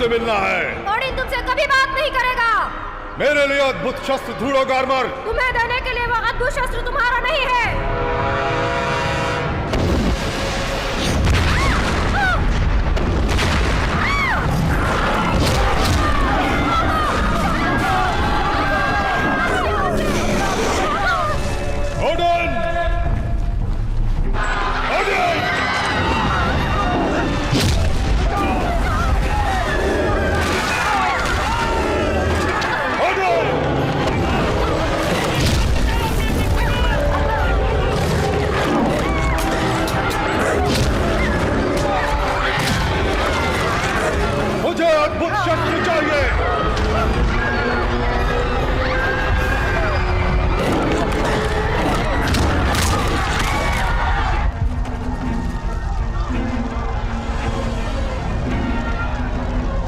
से मिलना है। ओडिन तुमसे कभी बात नहीं करेगा। मेरे लिए अद्भुत शस्त्र ढूंढो गार्मर। तुम्हें देने के लिए वो अद्भुत शस्त्र तुम्हारा नहीं है। ओडिन! ओडिन! मुझे अद्भुत शस्त्र चाहिए।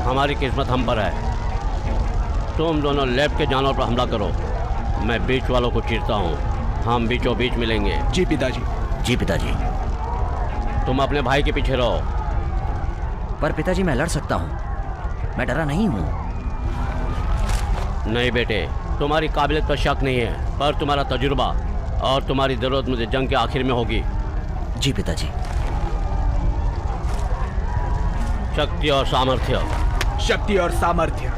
हमारी किस्मत हम पर है। तुम दोनों लेफ्ट के जानवर पर हमला करो, मैं बीच वालों को चीरता हूँ। हम बीचों बीच मिलेंगे। जी पिताजी। जी पिताजी। तुम अपने भाई के पीछे रहो। पर पिताजी मैं लड़ सकता हूँ, मैं डरा नहीं हूँ। नहीं बेटे, तुम्हारी काबिलियत पर शक नहीं है, पर तुम्हारा तजुर्बा और तुम्हारी जरूरत मुझे जंग के आखिर में होगी। जी पिताजी। शक्ति और सामर्थ्य। शक्ति और सामर्थ्य।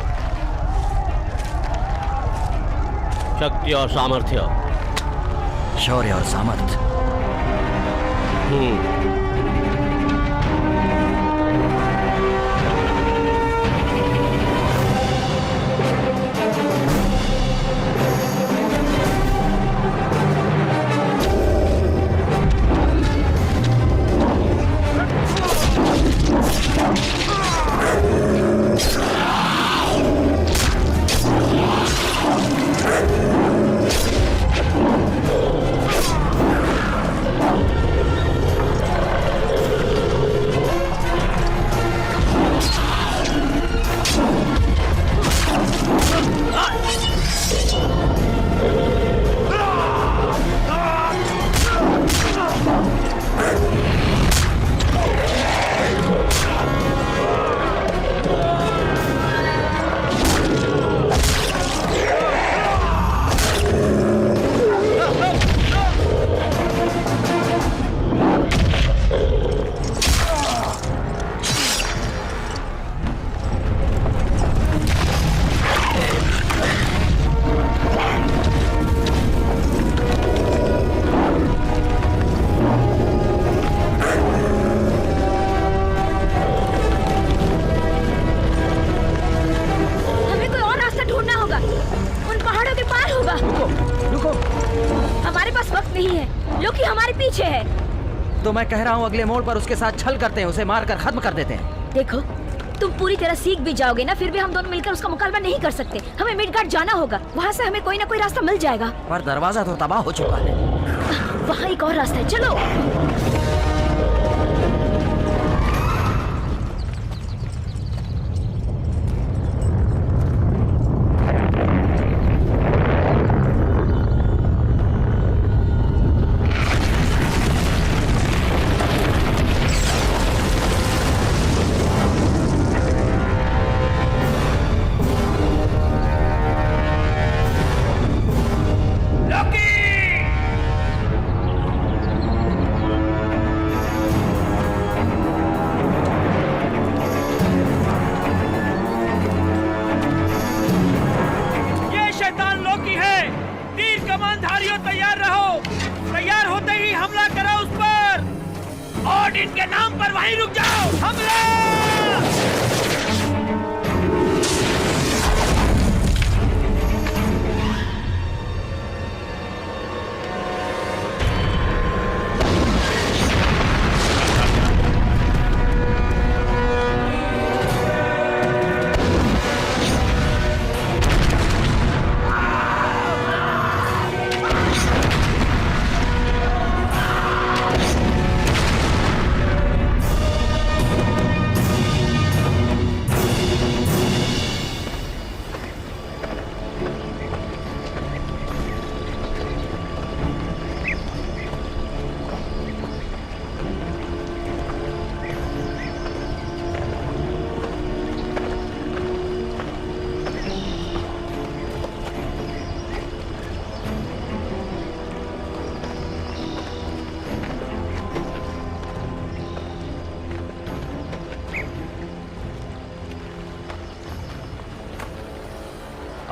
शक्ति और सामर्थ्य। शौर्य और सामर्थ्य। तो मैं कह रहा हूँ अगले मोड़ पर उसके साथ छल करते हैं, उसे मारकर खत्म कर देते हैं। देखो, तुम पूरी तरह सीख भी जाओगे ना, फिर भी हम दोनों मिलकर उसका मुकाबला नहीं कर सकते। हमें मिडगार्ड जाना होगा, वहाँ से हमें कोई ना कोई रास्ता मिल जाएगा। पर दरवाजा तो तबाह हो चुका है। वहाँ एक और रास्ता है, चलो।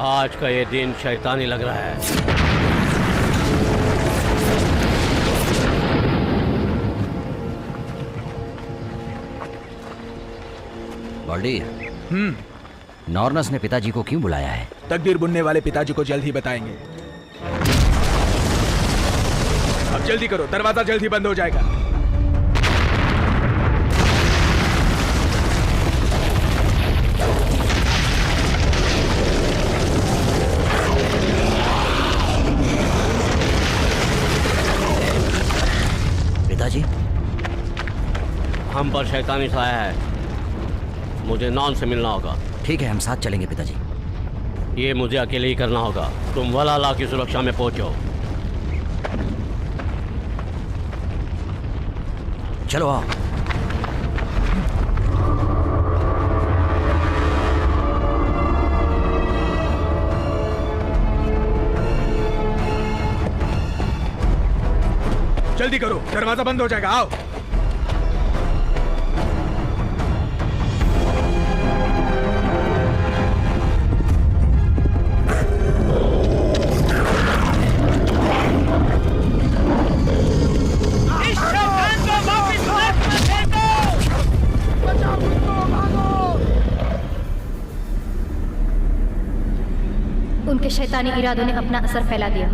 आज का ये दिन शैतानी लग रहा है। बॉल्डीर, नॉर्नस ने पिताजी को क्यों बुलाया है? तकदीर बुनने वाले पिताजी को जल्द ही बताएंगे। अब जल्दी करो, दरवाजा जल्द ही बंद हो जाएगा। पिताजी, हम पर शैतानी साया है, मुझे नॉन से मिलना होगा। ठीक है, हम साथ चलेंगे पिताजी। ये मुझे अकेले ही करना होगा। तुम वलाला की सुरक्षा में पहुंचो। चलो आओ। जल्दी करो, दरवाजा बंद हो जाएगा। आओ। उनके शैतानी इरादों ने अपना असर फैला दिया।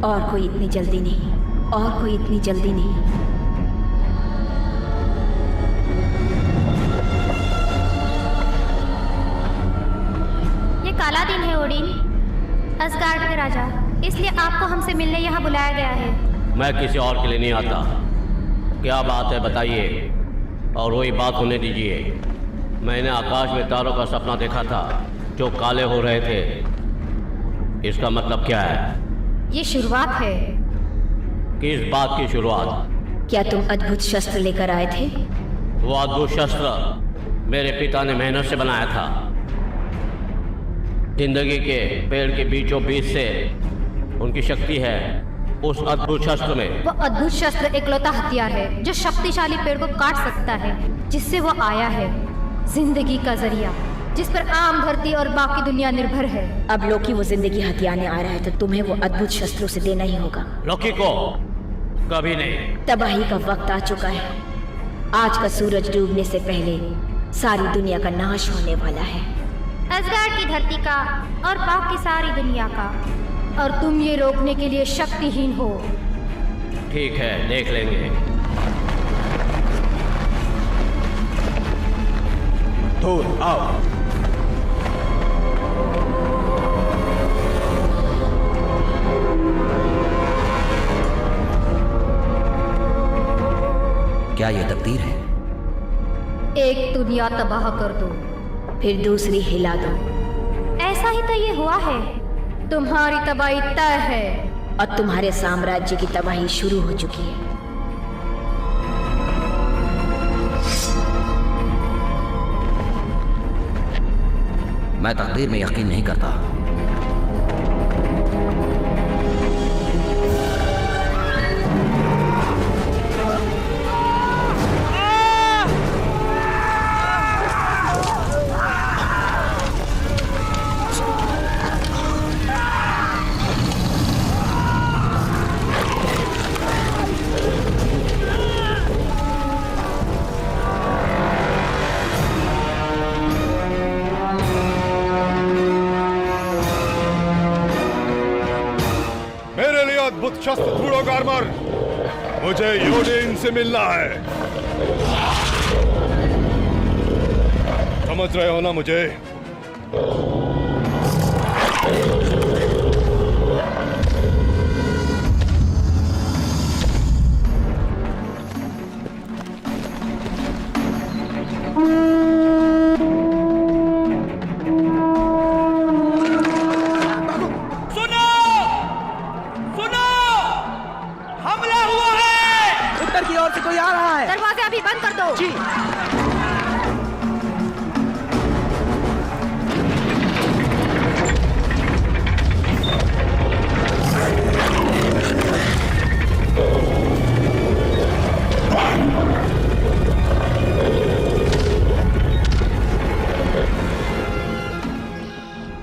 और कोई इतनी जल्दी नहीं, और कोई इतनी जल्दी नहीं। ये काला दिन है ओडिन, असगार्ड के राजा, इसलिए आपको हमसे मिलने यहाँ बुलाया गया है। मैं किसी और के लिए नहीं आता। क्या बात है बताइए, और वही बात होने दीजिए। मैंने आकाश में तारों का सपना देखा था जो काले हो रहे थे। इसका मतलब क्या है? ये शुरुआत है। किस बात की शुरुआत? क्या तुम अद्भुत शस्त्र लेकर आए थे? वो अद्भुत शस्त्र मेरे पिता ने मेहनत से बनाया था। जिंदगी के पेड़ के बीचों बीच से उनकी शक्ति है उस अद्भुत शस्त्र में। वो अद्भुत शस्त्र एकलौता हथियार है जो शक्तिशाली पेड़ को काट सकता है, जिससे वो आया है। जिंदगी का जरिया जिस पर आम धरती और बाकी दुनिया निर्भर है। अब लोकी वो जिंदगी हथियाने आ रहा है तो तुम्हें वो अद्भुत शस्त्र उसे देना ही होगा। लोकी को कभी नहीं। तबाही का वक्त आ चुका है। आज का सूरज डूबने से पहले सारी दुनिया का नाश होने वाला है। असगार्ड की धरती का और बाकी सारी दुनिया का, और तुम ये रोकने के लिए शक्तिहीन हो। ठीक है, देख लेंगे। थोर, आओ। क्या ये तकदीर है? एक दुनिया तबाह कर दो, फिर दूसरी हिला दो। ऐसा ही तो ये हुआ है। तुम्हारी तबाही तय है और तुम्हारे साम्राज्य की तबाही शुरू हो चुकी है। मैं तकदीर में यकीन नहीं करता। अद्भुत शस्त्र धूड़ोगार्मर, मुझे योडिन से मिलना है। समझ रहे हो ना मुझे? दरवाजा अभी बंद कर दो। जी।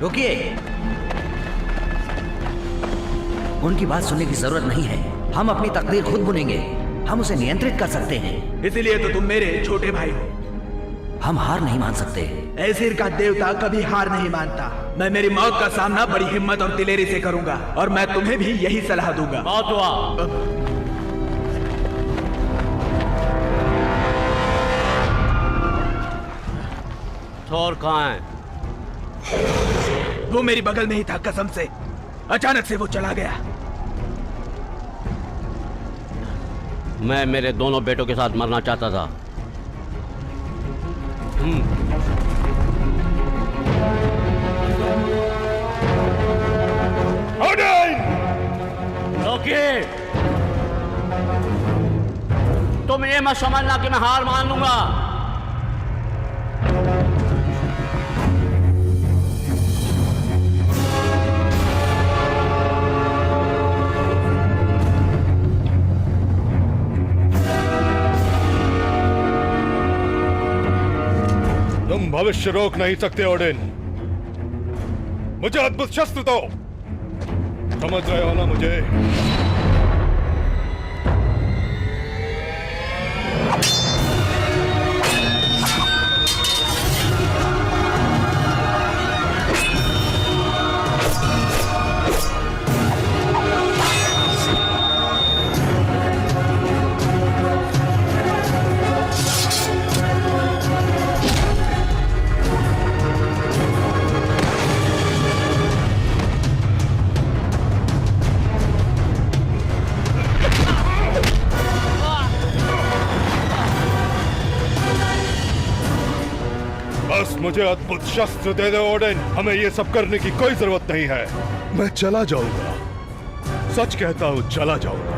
रुकिए। उनकी बात सुनने की जरूरत नहीं है। हम अपनी तकदीर खुद बुनेंगे। हम उसे नियंत्रित कर सकते हैं। इसीलिए तो तुम मेरे छोटे भाई हो। हम हार नहीं मान सकते। ऐसिर का देवता कभी हार नहीं मानता। मैं मेरी मौत का सामना बड़ी हिम्मत और दिलेरी से करूंगा और मैं तुम्हें भी यही सलाह दूंगा। बहुत हुआ। थोर कहाँ है? वो मेरी बगल में ही था, कसम से। अचानक से वो चला गया। मैं मेरे दोनों बेटों के साथ मरना चाहता था। लोकी, तुम ये मत समझना कि मैं हार मान लूंगा। तुम भविष्य रोक नहीं सकते ओडिन। मुझे अद्भुत शस्त्र दो। समझ रहे हो ना मुझे? बस मुझे अद्भुत शस्त्र दे दो ओडिन। हमें ये सब करने की कोई जरूरत नहीं है। मैं चला जाऊंगा। सच कहता हूं, चला जाऊंगा।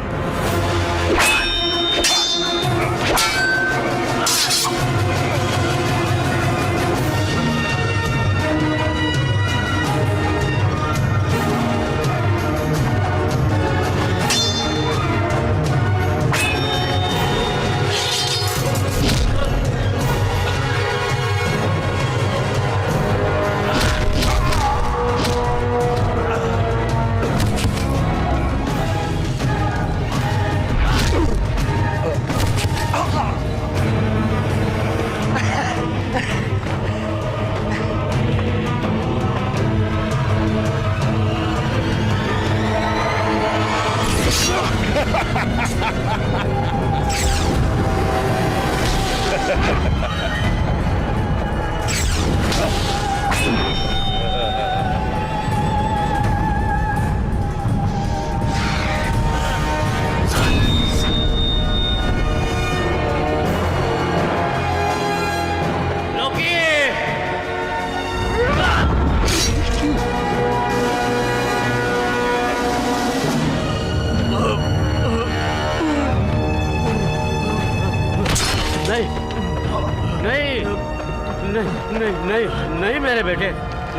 नहीं मेरे बेटे,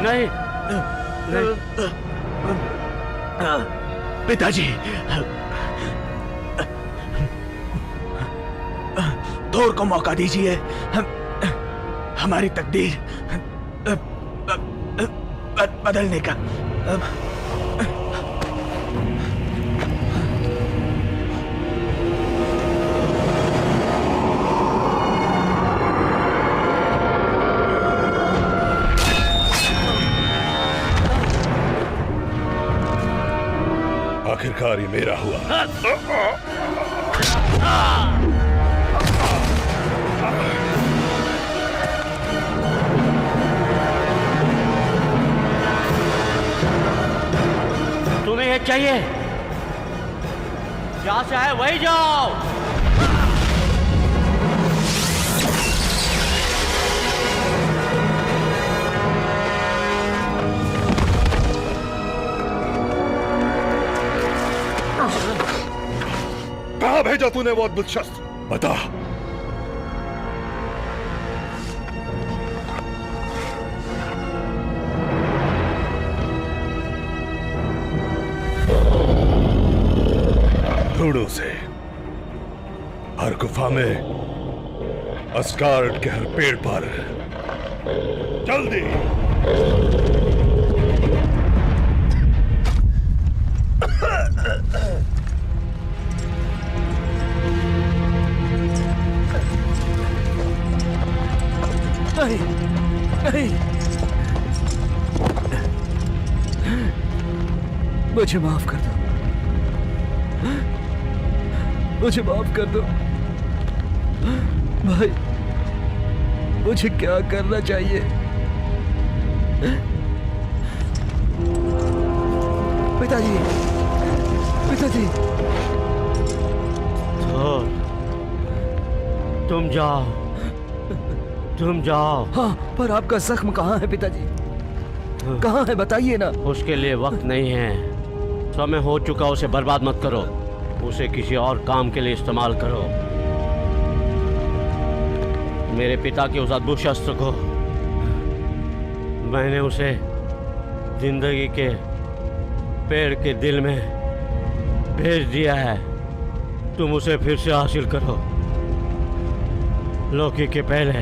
नहीं नहीं। पिताजी, थोर को मौका दीजिए। हमारी तकदीर बदलने का। आखिरकार ये मेरा हुआ। तुम्हें ये चाहिए? जहां से है वही जाओ। कहाँ भेजा तूने वो अद्भुत शस्त्र? बता। ढूंढो से हर गुफा में, अस्गार्ड के हर पेड़ पर। जल्दी। नहीं, नहीं, मुझे माफ कर दो, मुझे माफ कर दो भाई। मुझे क्या करना चाहिए? पिताजी, पिताजी। तुम जाओ, तुम जाओ। हाँ, पर आपका जख्म कहाँ है पिताजी? कहाँ है बताइए ना। उसके लिए वक्त नहीं है, समय हो चुका, उसे बर्बाद मत करो, उसे किसी और काम के लिए इस्तेमाल करो। मेरे पिता के उस अद्भुत शस्त्र को मैंने उसे जिंदगी के पेड़ के दिल में भेज दिया है। तुम उसे फिर से हासिल करो, लोकी के पहले।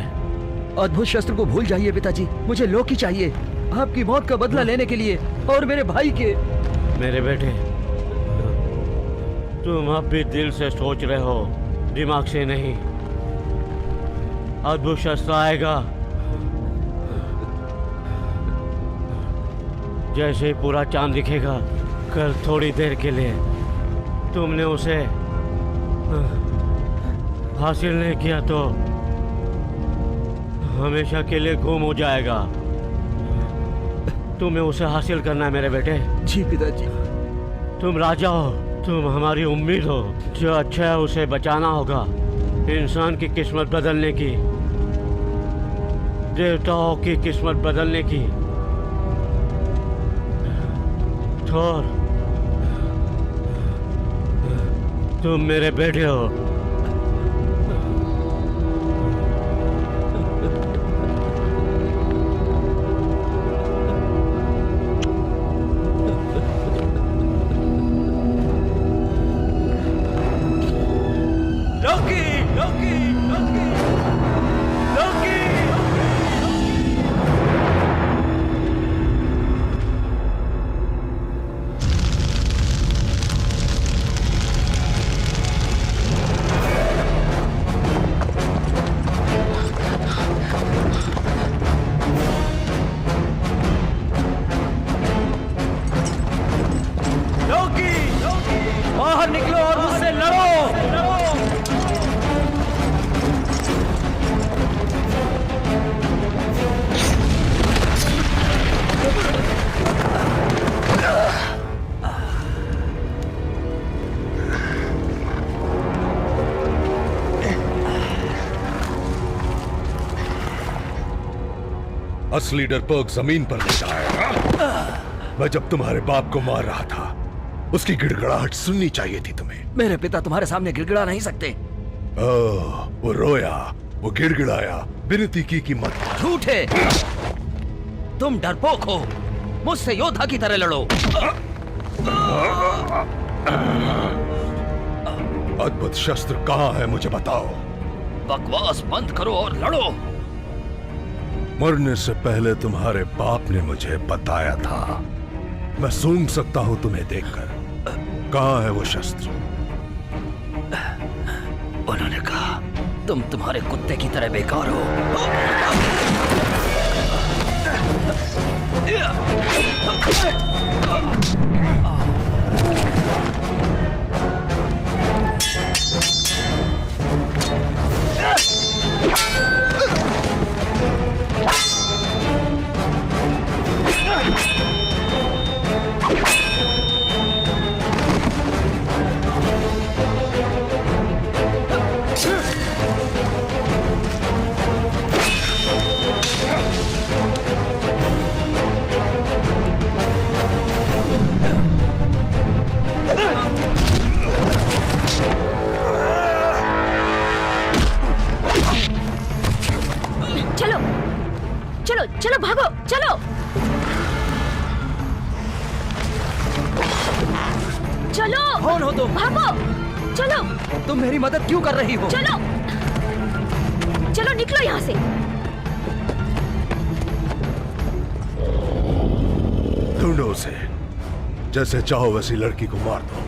अद्भुत शस्त्र को भूल जाइए पिताजी, मुझे लोकी चाहिए, आपकी मौत का बदला लेने के लिए और मेरे भाई के। मेरे बेटे, तुम अब भी दिल से सोच रहे हो, दिमाग से नहीं। अद्भुत शस्त्र आएगा जैसे ही पूरा चांद दिखेगा। कल थोड़ी देर के लिए तुमने उसे हासिल नहीं किया तो हमेशा के लिए गुम हो जाएगा। तुम्हें उसे हासिल करना है मेरे बेटे। जी पिताजी। तुम राजा हो, तुम हमारी उम्मीद हो। जो अच्छा है उसे बचाना होगा। इंसान की किस्मत बदलने की, देवताओं की किस्मत बदलने की। थोर, तुम मेरे बेटे हो। लोकी, लोकी, लोकी, लोकी। लोकी, लोकी, बाहर निकलो और मुझसे लड़ो। असली डरपोक जमीन पर लेटा आएगा। मैं जब तुम्हारे बाप को मार रहा था, उसकी गिड़गिड़ाहट सुननी चाहिए थी तुम्हें। मेरे पिता तुम्हारे सामने गिड़गिड़ा नहीं सकते। ओह, वो रोया, वो गिड़गिड़ाया, विनती की मत। झूठे, तुम डरपोक हो। मुझसे योद्धा की तरह लड़ो। अद्भुत शस्त्र कहाँ है मुझे बताओ। बकवास बंद करो और लड़ो। मरने से पहले तुम्हारे बाप ने मुझे बताया था। मैं सूंघ सकता हूं तुम्हें देखकर। कहाँ है वो शस्त्र? उन्होंने कहा तुम तुम्हारे कुत्ते की तरह बेकार हो। चलो चलो चलो, भागो, चलो चलो। कौन हो तुम? भागो, चलो। तुम मेरी मदद क्यों कर रही हो? चलो चलो, निकलो यहाँ से। ढूंढो उसे, जैसे चाहो वैसी लड़की को मार दो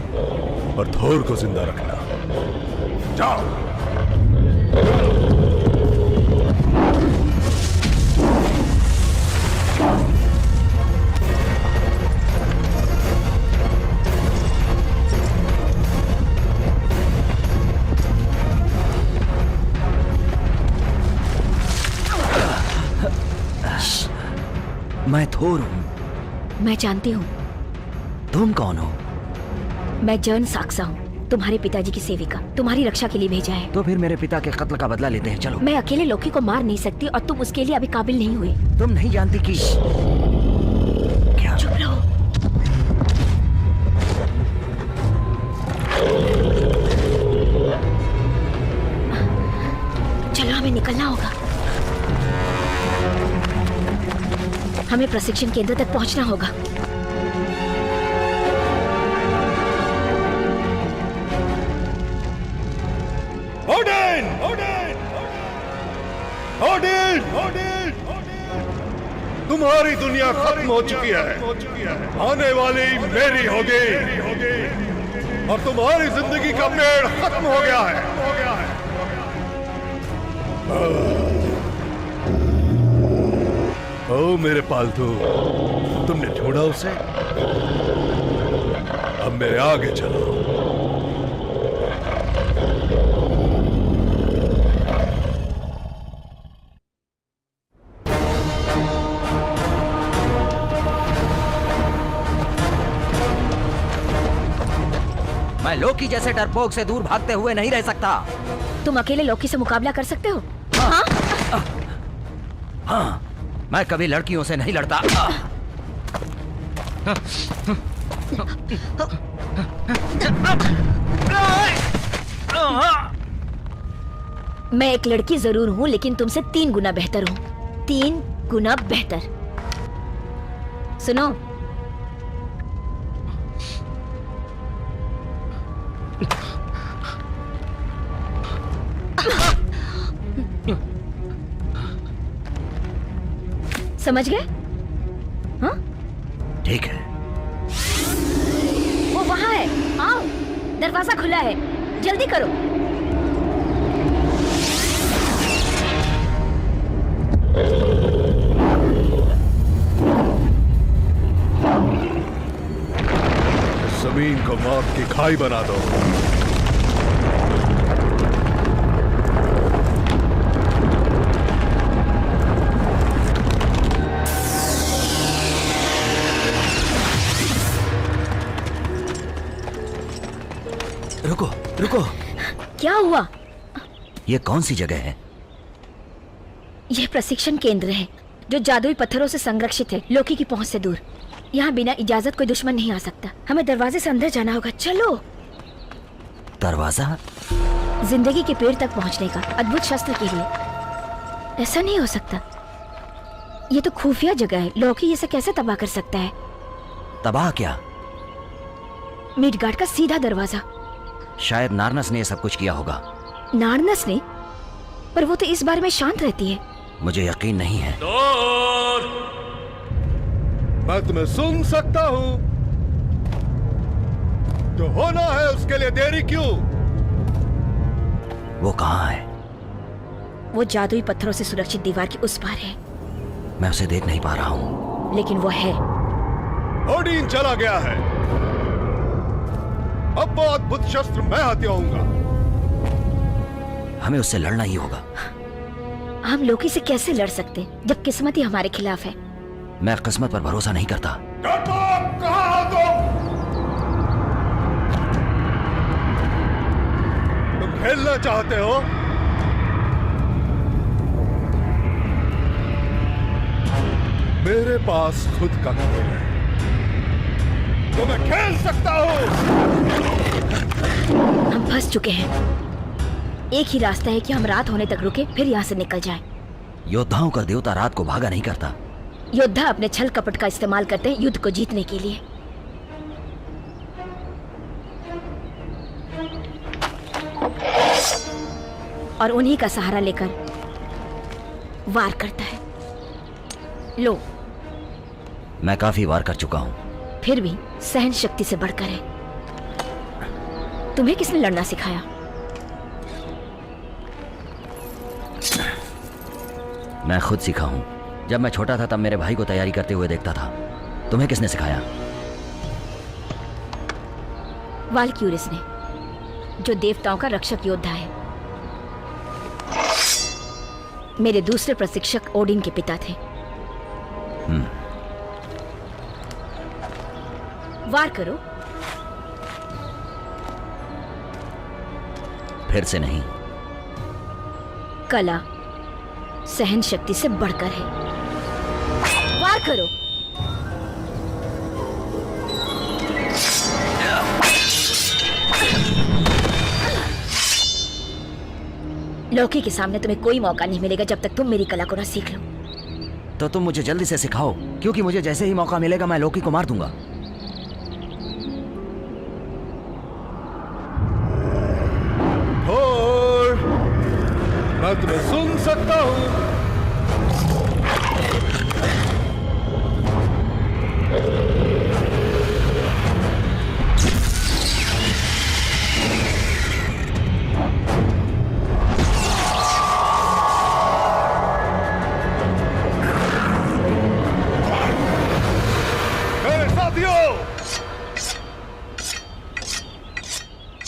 और थोर को जिंदा रखना। जाओ। मैं थोर हूँ। मैं जानती हूँ। तुम कौन हो? मैं जर्न साक्सा हूँ, तुम्हारे पिताजी की सेविका, तुम्हारी रक्षा के लिए भेजा है। तो फिर मेरे पिता के कत्ल का बदला लेते हैं, चलो। मैं अकेले लोकी को मार नहीं सकती और तुम उसके लिए अभी काबिल नहीं हुए। तुम नहीं जानती कि क्या? चुप रहो। चलो हमें निकलना होगा। हमें प्रशिक्षण केंद्र तक पहुंचना होगा। ओडिन! ओडिन! ओडिन! ओडिन! तुम्हारी दुनिया खत्म हो चुकी है, आने वाली मेरी होगी, और तुम्हारी जिंदगी का पेड़ खत्म हो गया है। ओ मेरे पालतू, तुमने ढूंढा उसे, अब मेरे आगे चलो। मैं लोकी जैसे डरपोक से दूर भागते हुए नहीं रह सकता। तुम अकेले लोकी से मुकाबला कर सकते हो? हाँ, मैं कभी लड़कियों से नहीं लड़ता। मैं एक लड़की जरूर हूँ, लेकिन तुमसे 3 गुना बेहतर हूँ। 3 गुना बेहतर। सुनो, समझ गए? हाँ? ठीक है। वो वहाँ है, आओ, दरवाजा खुला है, जल्दी करो। जमीन को मौत की खाई बना दो। रुको, रुको। क्या हुआ? ये कौन सी जगह है? यह प्रशिक्षण केंद्र है, जो जादुई पत्थरों से संरक्षित है, लोकी की पहुंच से दूर। यहाँ बिना इजाजत कोई दुश्मन नहीं आ सकता। हमें दरवाजे से अंदर जाना होगा, चलो। दरवाजा? जिंदगी के पेड़ तक पहुंचने का अद्भुत शस्त्र के लिए। ऐसा नहीं हो सकता, ये तो खुफिया जगह है। लोकी इसे कैसे तबाह कर सकता है? तबाह क्या? मिडगार्ड का सीधा दरवाजा। शायद नार्नस ने ये सब कुछ किया होगा। नार्नस ने? पर वो तो इस बारे में शांत रहती है। मुझे यकीन नहीं है। मैं तुम्हें सुन सकता हूं। जो होना है उसके लिए देरी क्यों? वो कहाँ है? वो जादुई पत्थरों से सुरक्षित दीवार के उस पार है। मैं उसे देख नहीं पा रहा हूँ। लेकिन वो है। ओडिन चला गया है। अब वो अद्भुत शस्त्र मैं हथियाऊंगा। हमें उससे लड़ना ही होगा। हम लोकी से कैसे लड़ सकते जब किस्मत ही हमारे खिलाफ है? मैं किस्मत पर भरोसा नहीं करता। कहाँ हो तुम खेलना चाहते हो? मेरे पास खुद का खेल है, तो मैं खेल सकता हूं। हम फंस चुके हैं। एक ही रास्ता है कि हम रात होने तक रुके, फिर यहाँ से निकल जाएं। योद्धाओं का देवता रात को भागा नहीं करता। योद्धा अपने छल कपट का इस्तेमाल करते हैं युद्ध को जीतने के लिए। और उन्हीं का सहारा लेकर वार करता है। लो, मैं काफी वार कर चुका हूँ। फिर भी सहन शक्ति से बढ़कर है। तुम्हें किसने लड़ना सिखाया? मैं खुद सीखा हूँ। जब मैं छोटा था तब मेरे भाई को तैयारी करते हुए देखता था। तुम्हें किसने सिखाया? वाल्क्यूरिस ने, जो देवताओं का रक्षक योद्धा है। मेरे दूसरे प्रशिक्षक ओडिन के पिता थे। वार करो। फिर से नहीं। कला सहन शक्ति से बढ़कर है। वार करो। लौकी के सामने तुम्हें कोई मौका नहीं मिलेगा जब तक तुम मेरी कला को ना सीख लो। तो तुम मुझे जल्दी से सिखाओ, क्योंकि मुझे जैसे ही मौका मिलेगा मैं लौकी को मार दूंगा। और मैं तुम्हें सुन सकता हूं।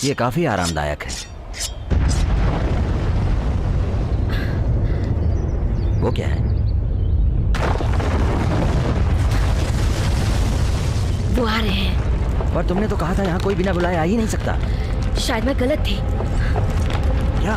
ये काफी आरामदायक है। वो क्या है? वो आ रहे हैं। पर तुमने तो कहा था यहाँ कोई बिना बुलाए आ ही नहीं सकता। शायद मैं गलत थी। क्या?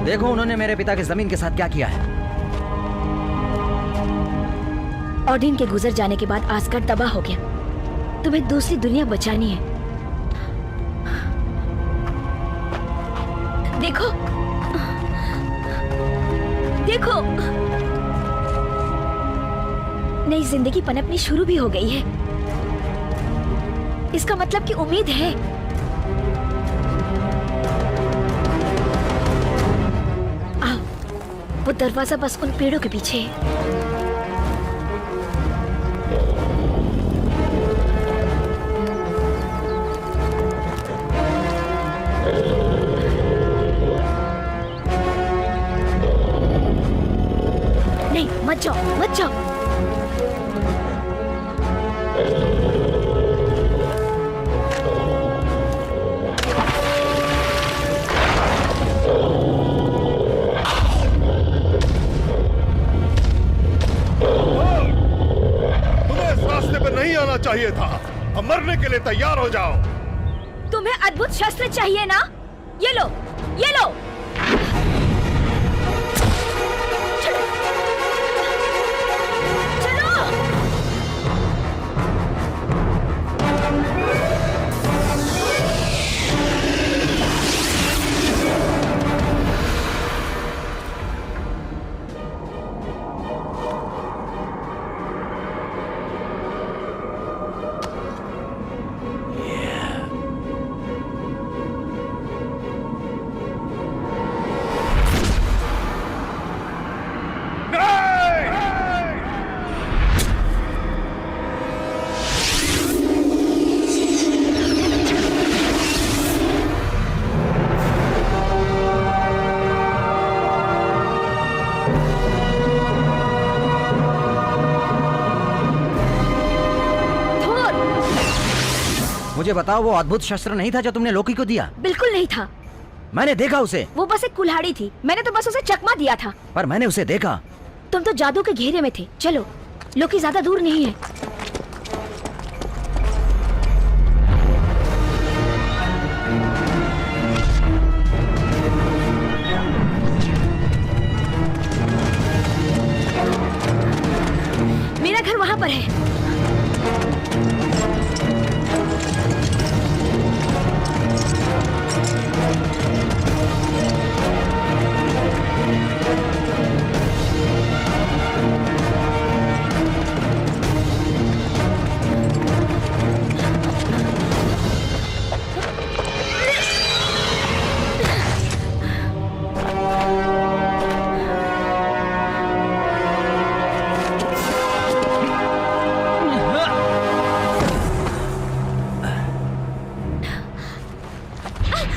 देखो उन्होंने मेरे पिता की जमीन के साथ क्या किया है। ओडिन के गुजर जाने के बाद आसगढ़ तबाह हो गया। तुम्हें दूसरी दुनिया बचानी है। देखो देखो, नई जिंदगी पनपनी शुरू भी हो गई है। इसका मतलब कि उम्मीद है। आओ, वो दरवाजा बस उन पेड़ों के पीछे है। नहीं, मत जाओ, मत जाओ। चाहिए था। अब मरने के लिए तैयार हो जाओ। तुम्हें अद्भुत शस्त्र चाहिए ना? ये लो, ये लो। चलो। मुझे बताओ, वो अद्भुत शस्त्र नहीं था जो तुमने लोकी को दिया? बिल्कुल नहीं था। मैंने देखा उसे। वो बस एक कुल्हाड़ी थी। मैंने तो बस उसे चकमा दिया था। पर मैंने उसे देखा। तुम तो जादू के घेरे में थे। चलो, लोकी ज्यादा दूर नहीं है। मेरा घर वहां पर है।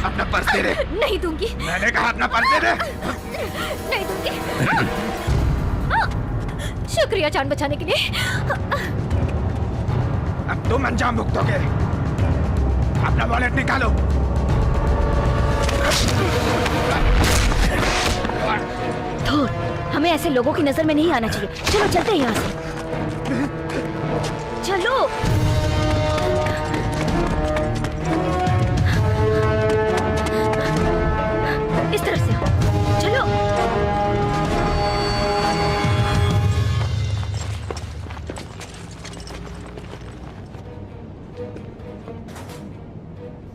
अपना पर्स दे दे। नहीं दूंगी। मैंने कहा अपना पर्स दे दे। नहीं दूंगी। शुक्रिया जान बचाने के लिए। अब तुम अंजाम भुगतोगे। अपना वॉलेट निकालो। धूर, हमें ऐसे लोगों की नजर में नहीं आना चाहिए। चलो चलते हैं यहाँ से। चलो। इस तरफ से चलो।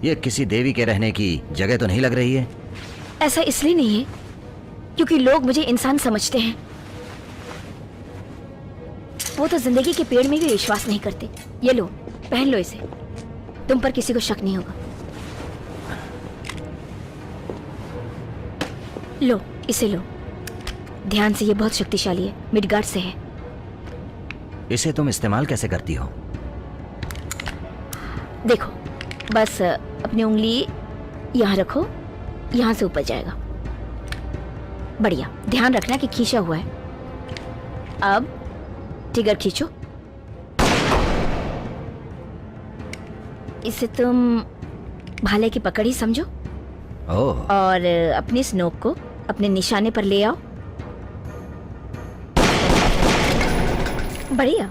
ये किसी देवी के रहने की जगह तो नहीं लग रही है। ऐसा इसलिए नहीं है क्योंकि लोग मुझे इंसान समझते हैं। वो तो जिंदगी के पेड़ में भी विश्वास नहीं करते। ये लो, पहन लो इसे। तुम पर किसी को शक नहीं होगा। लो, इसे लो। ध्यान से, ये बहुत शक्तिशाली है। मिडगार्ड से है। इसे तुम इस्तेमाल कैसे करती हो? देखो, बस अपनी उंगली यहाँ रखो, यहाँ से ऊपर जाएगा। बढ़िया। ध्यान रखना कि खींचा हुआ है। अब ट्रिगर खींचो। इसे तुम भाले की पकड़ ही समझो। ओह, और अपनी स्नोक को अपने निशाने पर ले आओ। बढ़िया।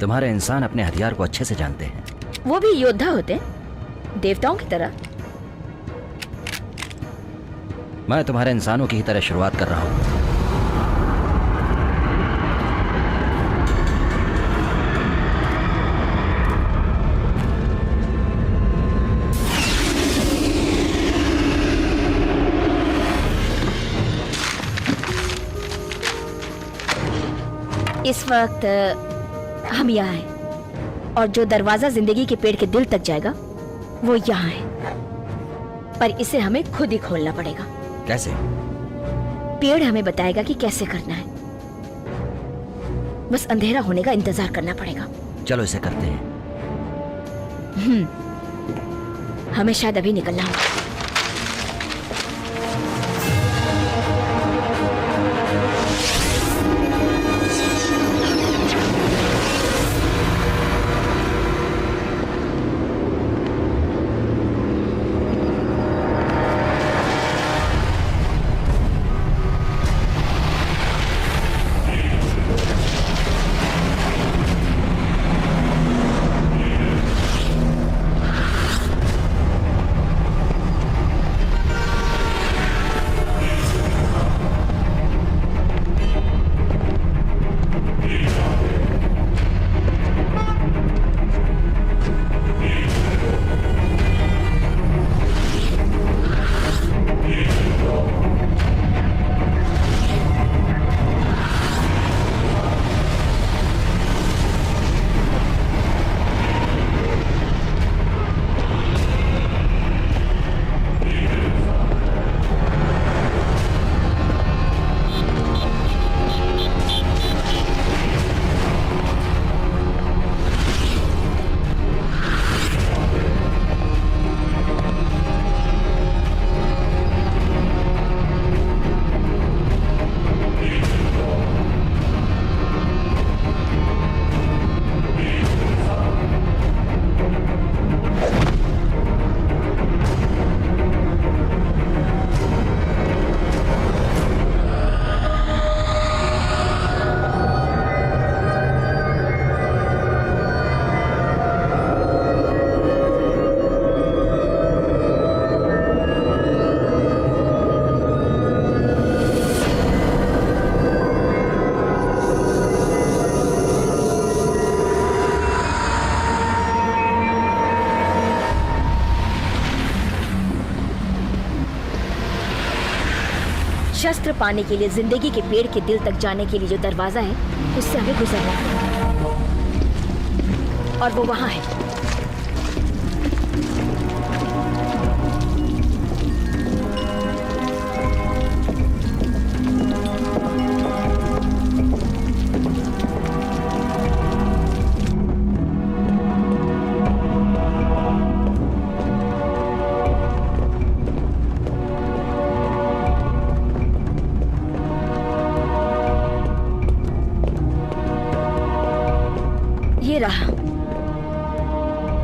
तुम्हारे इंसान अपने हथियार को अच्छे से जानते हैं। वो भी योद्धा होते हैं, देवताओं की तरह। मैं तुम्हारे इंसानों की ही तरह शुरुआत कर रहा हूं। इस वक्त हम यहाँ हैं और जो दरवाजा जिंदगी के पेड़ के दिल तक जाएगा वो यहाँ है, पर इसे हमें खुद ही खोलना पड़ेगा। कैसे? पेड़ हमें बताएगा कि कैसे करना है। बस अंधेरा होने का इंतजार करना पड़ेगा। चलो इसे करते हैं। हमें शायद अभी निकलना होगा। शस्त्र पाने के लिए जिंदगी के पेड़ के दिल तक जाने के लिए जो दरवाजा है उससे हमें गुजरना है, और वो वहां है।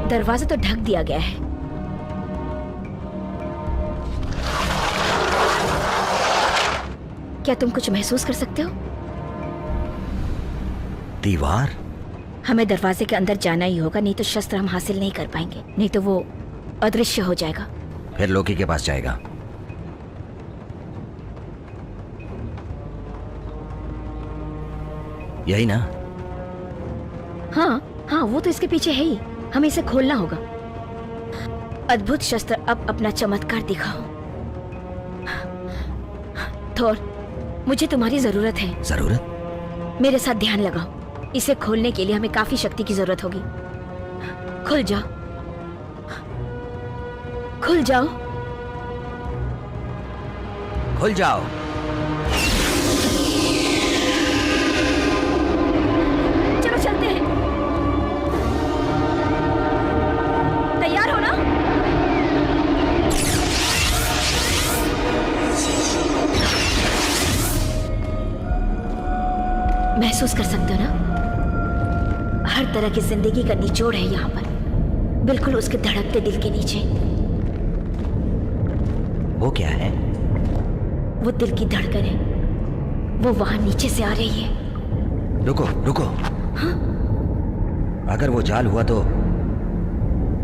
दरवाजा तो ढक दिया गया है। क्या तुम कुछ महसूस कर सकते हो? दीवार? हमें दरवाजे के अंदर जाना ही होगा, नहीं तो शस्त्र हम हासिल नहीं कर पाएंगे, नहीं तो वो अदृश्य हो जाएगा। फिर लोकी के पास जाएगा। यही ना? हाँ हाँ, वो तो इसके पीछे है ही। हमें इसे खोलना होगा। अद्भुत शस्त्र, अब अपना चमत्कार दिखाओ। थोर, मुझे तुम्हारी जरूरत है। जरूरत? मेरे साथ ध्यान लगाओ। इसे खोलने के लिए हमें काफी शक्ति की जरूरत होगी। खुल जाओ, खुल जाओ, खुल जाओ। चलो चलते हैं। तैयार हो ना? महसूस कर सकते हो ना? हर तरह की जिंदगी का निचोड़ है यहाँ पर, बिल्कुल उसके धड़कते दिल के नीचे। वो क्या है? वो दिल की धड़कन है, वो वहां नीचे से आ रही है। रुको रुको। हाँ? अगर वो जाल हुआ तो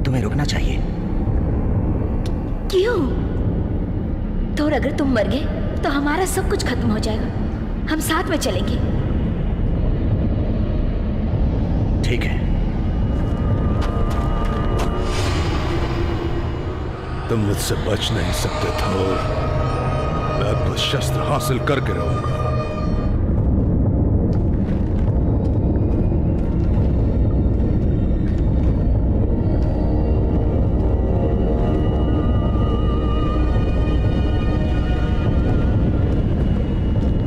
तुम्हें रुकना चाहिए। क्यों? तो अगर तुम मर गए तो हमारा सब कुछ खत्म हो जाएगा। हम साथ में चलेंगे। ठीक है। तुम मुझसे बच नहीं सकते थोर। मैं अद्भुत शस्त्र हासिल करके रहूंगा।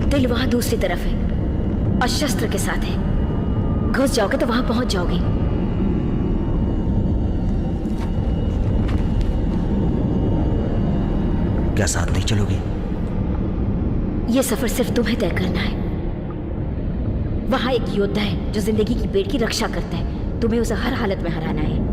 दिल वहां दूसरी तरफ है और शस्त्र के साथ है। घुस जाओगे तो वहां पहुंच जाओगे। क्या साथ नहीं चलोगी? ये सफर सिर्फ तुम्हें तय करना है। वहां एक योद्धा है जो जिंदगी की पेड़ की रक्षा करता है। तुम्हें उसे हर हालत में हराना है।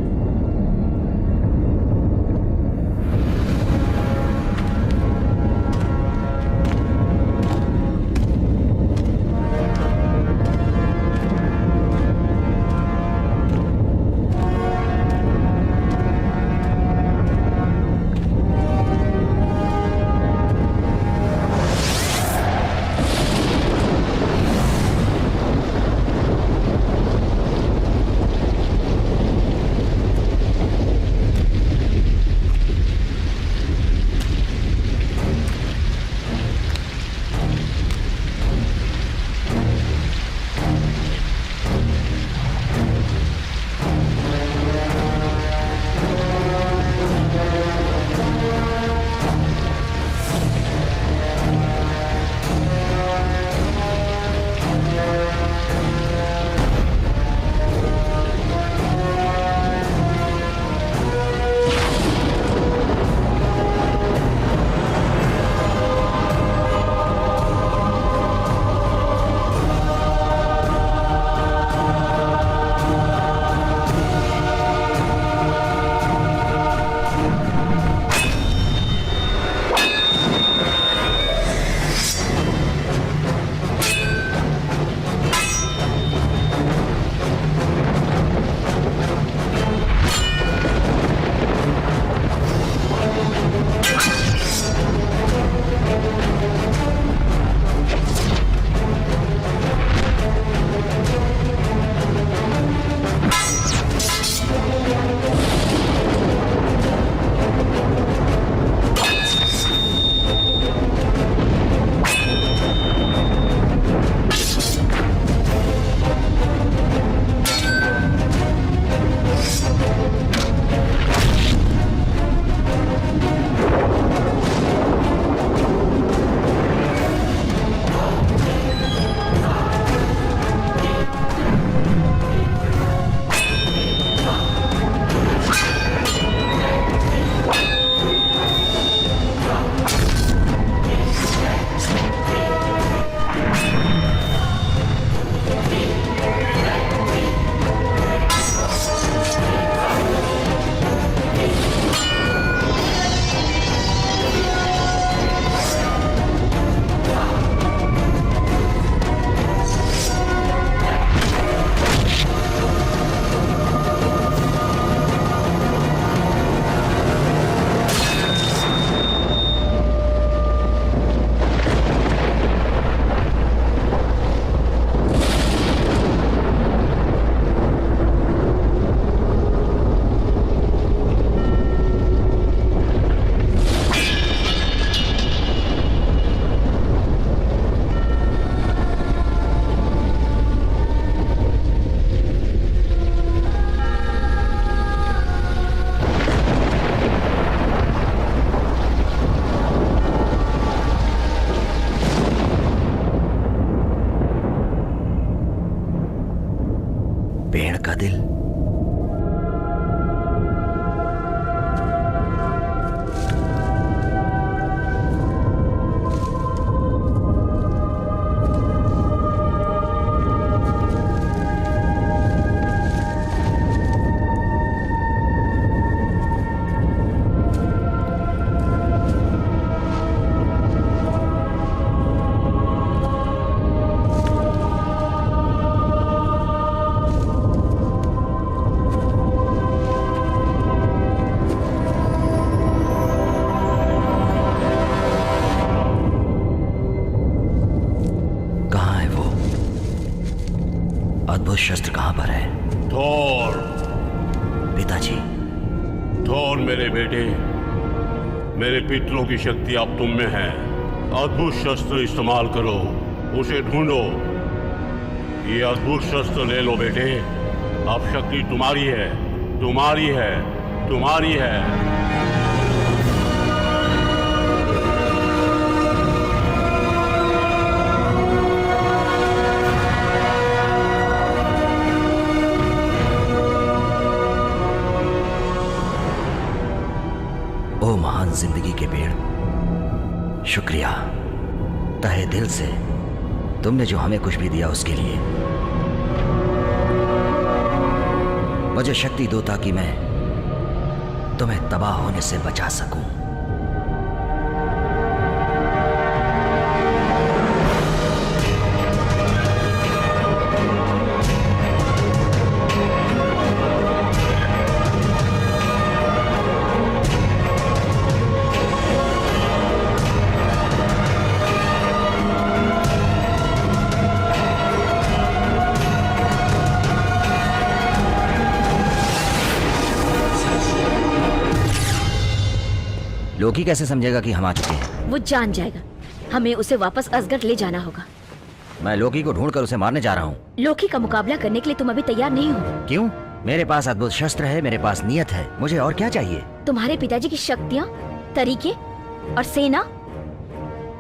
अद्भुत शस्त्र कहां पर है? थोर, पिताजी, थोर मेरे बेटे, मेरे पितरों की शक्ति अब तुम में है। अद्भुत शस्त्र इस्तेमाल करो, उसे ढूंढो। ये अद्भुत शस्त्र ले लो बेटे। अब शक्ति तुम्हारी है, तुम्हारी है, तुम्हारी है। ओ महान जिंदगी के पेड़, शुक्रिया तहे दिल से तुमने जो हमें कुछ भी दिया उसके लिए। मुझे शक्ति दो ताकि मैं तुम्हें तबाह होने से बचा सकूं। लोकी कैसे समझेगा कि हम आ चुके हैं? वो जान जाएगा। हमें उसे वापस असगढ़ ले जाना होगा। मैं लोकी को ढूंढकर उसे मारने जा रहा हूँ। लोकी का मुकाबला करने के लिए तुम अभी तैयार नहीं हो। क्यों? मेरे पास अद्भुत शस्त्र है, मेरे पास नियत है, मुझे और क्या चाहिए? तुम्हारे पिताजी की शक्तियाँ, तरीके और सेना।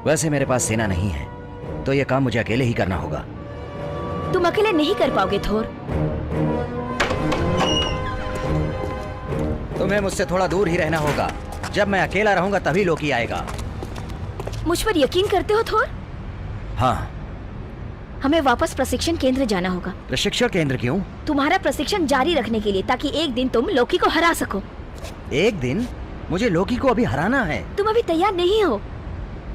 वैसे मेरे पास सेना नहीं है, तो ये काम मुझे अकेले ही करना होगा। तुम अकेले नहीं कर पाओगे थोर। तुम्हें मुझसे थोड़ा दूर ही रहना होगा। जब मैं अकेला रहूंगा तभी लोकी आएगा। मुझ पर यकीन करते हो थोर? हाँ। हमें वापस प्रशिक्षण केंद्र जाना होगा। प्रशिक्षण केंद्र क्यों? तुम्हारा प्रशिक्षण जारी रखने के लिए, ताकि एक दिन तुम लोकी को हरा सको। एक दिन? मुझे लोकी को अभी हराना है। तुम अभी तैयार नहीं हो।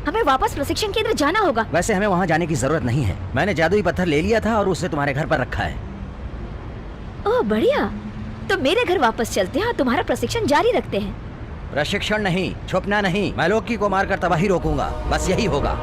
हमें वापस प्रशिक्षण केंद्र जाना होगा। वैसे हमें वहाँ जाने की जरूरत नहीं है। मैंने जादुई पत्थर ले लिया था और उसे तुम्हारे घर पर रखा है। ओह बढ़िया, तो मेरे घर वापस चलते हैं और तुम्हारा प्रशिक्षण जारी रखते हैं। प्रशिक्षण नहीं, छुपना नहीं। मैं लोकी को मारकर तबाही रोकूंगा, बस यही होगा।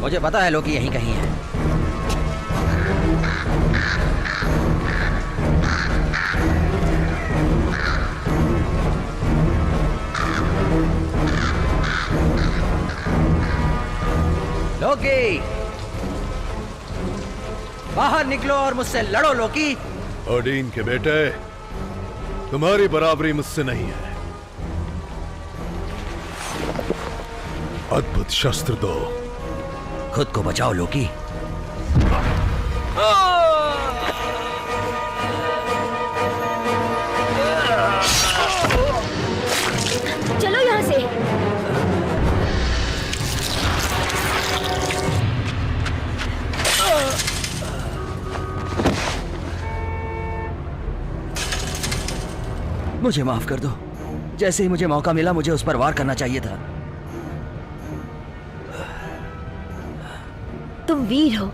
मुझे पता है लोकी यहीं कहीं है। लोकी, बाहर निकलो और मुझसे लड़ो लोकी। ओडीन के बेटे, तुम्हारी बराबरी मुझसे नहीं है। अद्भुत शस्त्र दो। खुद को बचाओ लोकी। चलो यहाँ से। मुझे माफ कर दो। जैसे ही मुझे मौका मिला मुझे उस पर वार करना चाहिए था। तुम वीर हो,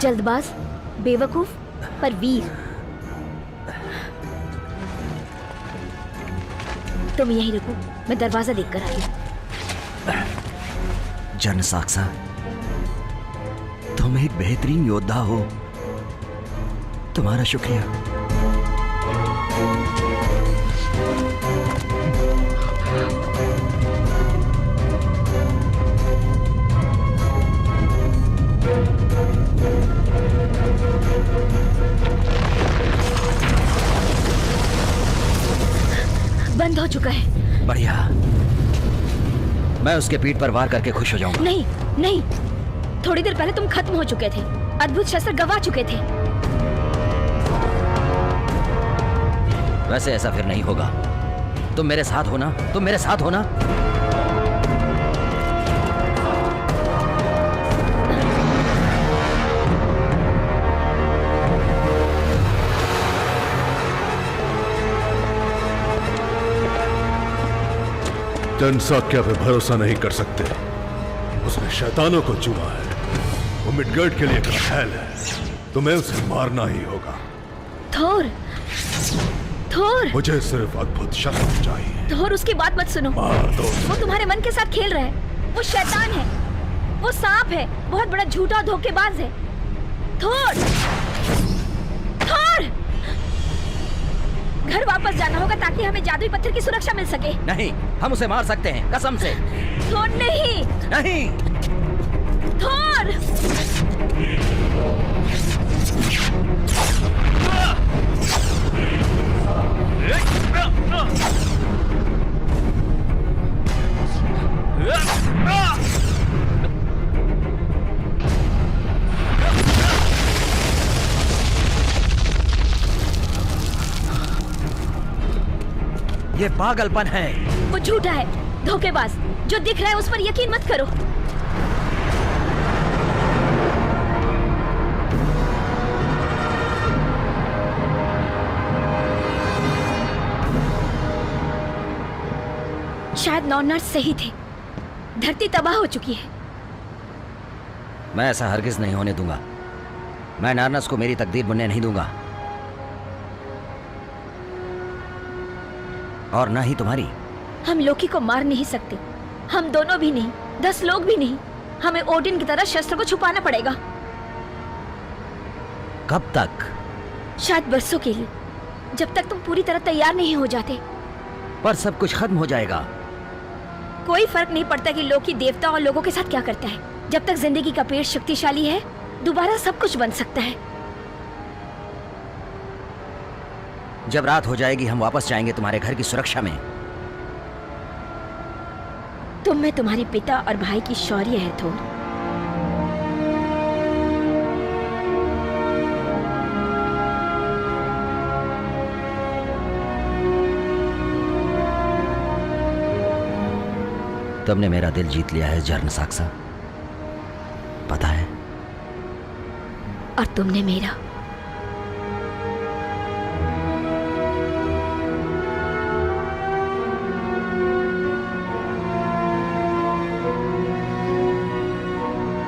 जल्दबाज, बेवकूफ, पर वीर। तुम यहीं रुको, मैं दरवाजा देख कर आई। जन साक्सा, तुम एक बेहतरीन योद्धा हो। तुम्हारा शुक्रिया। बंद हो चुका है। बढ़िया। मैं उसके पीठ पर वार करके खुश हो जाऊंगा। नहीं नहीं, थोड़ी देर पहले तुम खत्म हो चुके थे, अद्भुत शस्त्र गवा चुके थे। वैसे ऐसा फिर नहीं होगा। तुम मेरे साथ हो ना? तुम मेरे साथ हो ना? जनसाक्या पे भरोसा नहीं कर सकते। उसने शैतानों को चुना है। वो मिडगर्ड के लिए घायल है। तुम्हें उसे मारना ही होगा। थोर, थोर, मुझे सिर्फ अद्भुत शस्त्र चाहिए। थोर, उसकी बात मत सुनो। मार दो। वो तुम्हारे मन के साथ खेल रहा है। वो शैतान है, वो सांप है, बहुत बड़ा झूठा और धोखेबाज है। थोर, थोर, घर वापस जाना होगा ताकि हमें जादुई पत्थर की सुरक्षा मिल सके। नहीं, हम उसे मार सकते हैं, कसम से। थोर नहीं, नहीं। थोर, ये पागलपन है। वो झूठा है, धोखेबाज। जो दिख रहा है उस पर यकीन मत करो। शायद नॉनर्स सही थे। धरती तबाह हो चुकी है। मैं ऐसा हरगिज नहीं होने दूंगा। मैं नारनस को मेरी तकदीर बुनने नहीं दूंगा, और ना ही तुम्हारी। हम लोकी को मार नहीं सकते। हम दोनों भी नहीं, 10 लोग भी नहीं। हमें ओडिन की तरह शस्त्र को छुपाना पड़ेगा। कब तक? शायद बरसों के लिए, जब तक तुम पूरी तरह तैयार नहीं हो जाते। पर सब कुछ खत्म हो जाएगा। कोई फर्क नहीं पड़ता कि लोकी देवता और लोगों के साथ क्या करता है। जब तक जिंदगी का पेड़ शक्तिशाली है, दोबारा सब कुछ बन सकता है। जब रात हो जाएगी हम वापस जाएंगे तुम्हारे घर की सुरक्षा में। तुम में तुम्हारे पिता और भाई की शौर्य है थोर। तुमने मेरा दिल जीत लिया है जर्न साक्सा, पता है? और तुमने मेरा।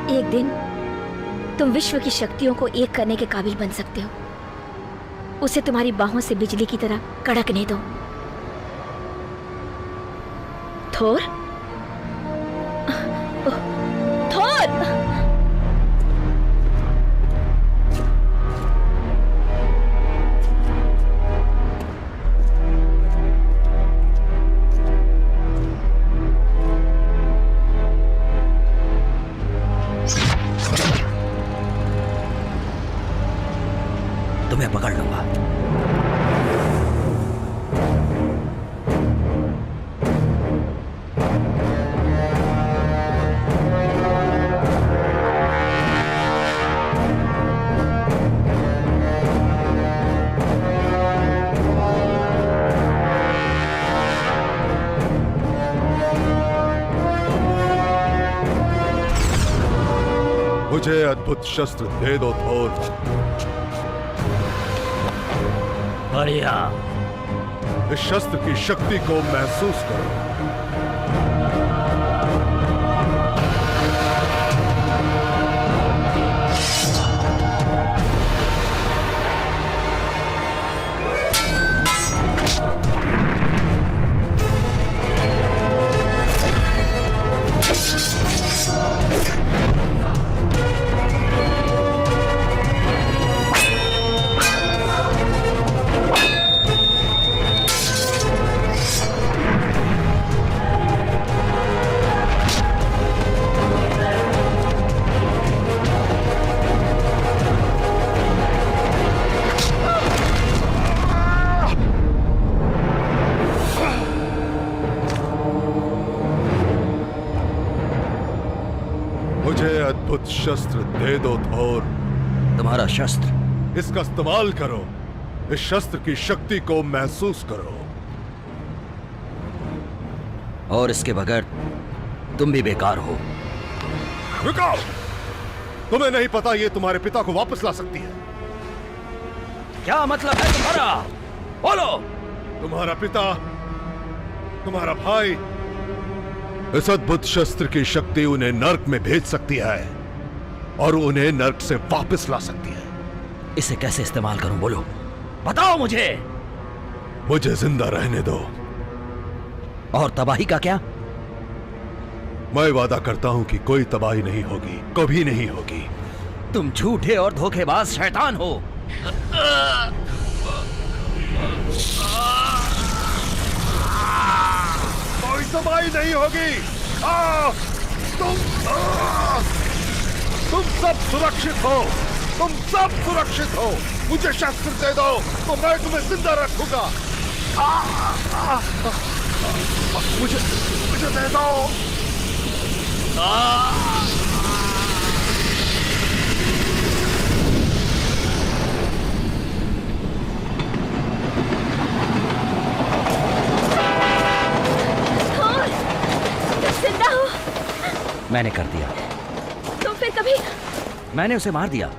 एक दिन तुम विश्व की शक्तियों को एक करने के काबिल बन सकते हो। उसे तुम्हारी बाहों से बिजली की तरह कड़कने दो। थोर, थोर, तुम्हें पकड़ लूंगा। मुझे अद्भुत शस्त्र दे दो थोर। बढ़िया। इस शस्त्र की शक्ति को महसूस करो। मुझे अद्भुत शस्त्र दे दो थोर। तुम्हारा शस्त्र? इसका इस्तेमाल करो। इस शस्त्र की शक्ति को महसूस करो। और इसके बगैर तुम भी बेकार हो। रुको! तुम्हें नहीं पता ये तुम्हारे पिता को वापस ला सकती है। क्या मतलब है तुम्हारा? बोलो। तुम्हारा पिता, तुम्हारा भाई इस अद्भुत शस्त्र की शक्ति उन्हें नर्क में भेज सकती है और उन्हें नर्क से वापस ला सकती है। इसे कैसे इस्तेमाल करूं, बोलो, बताओ मुझे। मुझे जिंदा रहने दो। और तबाही का क्या? मैं वादा करता हूं कि कोई तबाही नहीं होगी, कभी नहीं होगी। तुम झूठे और धोखेबाज शैतान हो। कोई तबाही नहीं होगी। तुम सब सुरक्षित हो, तुम सब सुरक्षित हो। मुझे शस्त्र दे दो तो मैं तुम्हें जिंदा रखूंगा। मुझे दे दो। जिंदा हो? मैंने कर दिया। तुम फिर कभी? मैंने उसे मार दिया।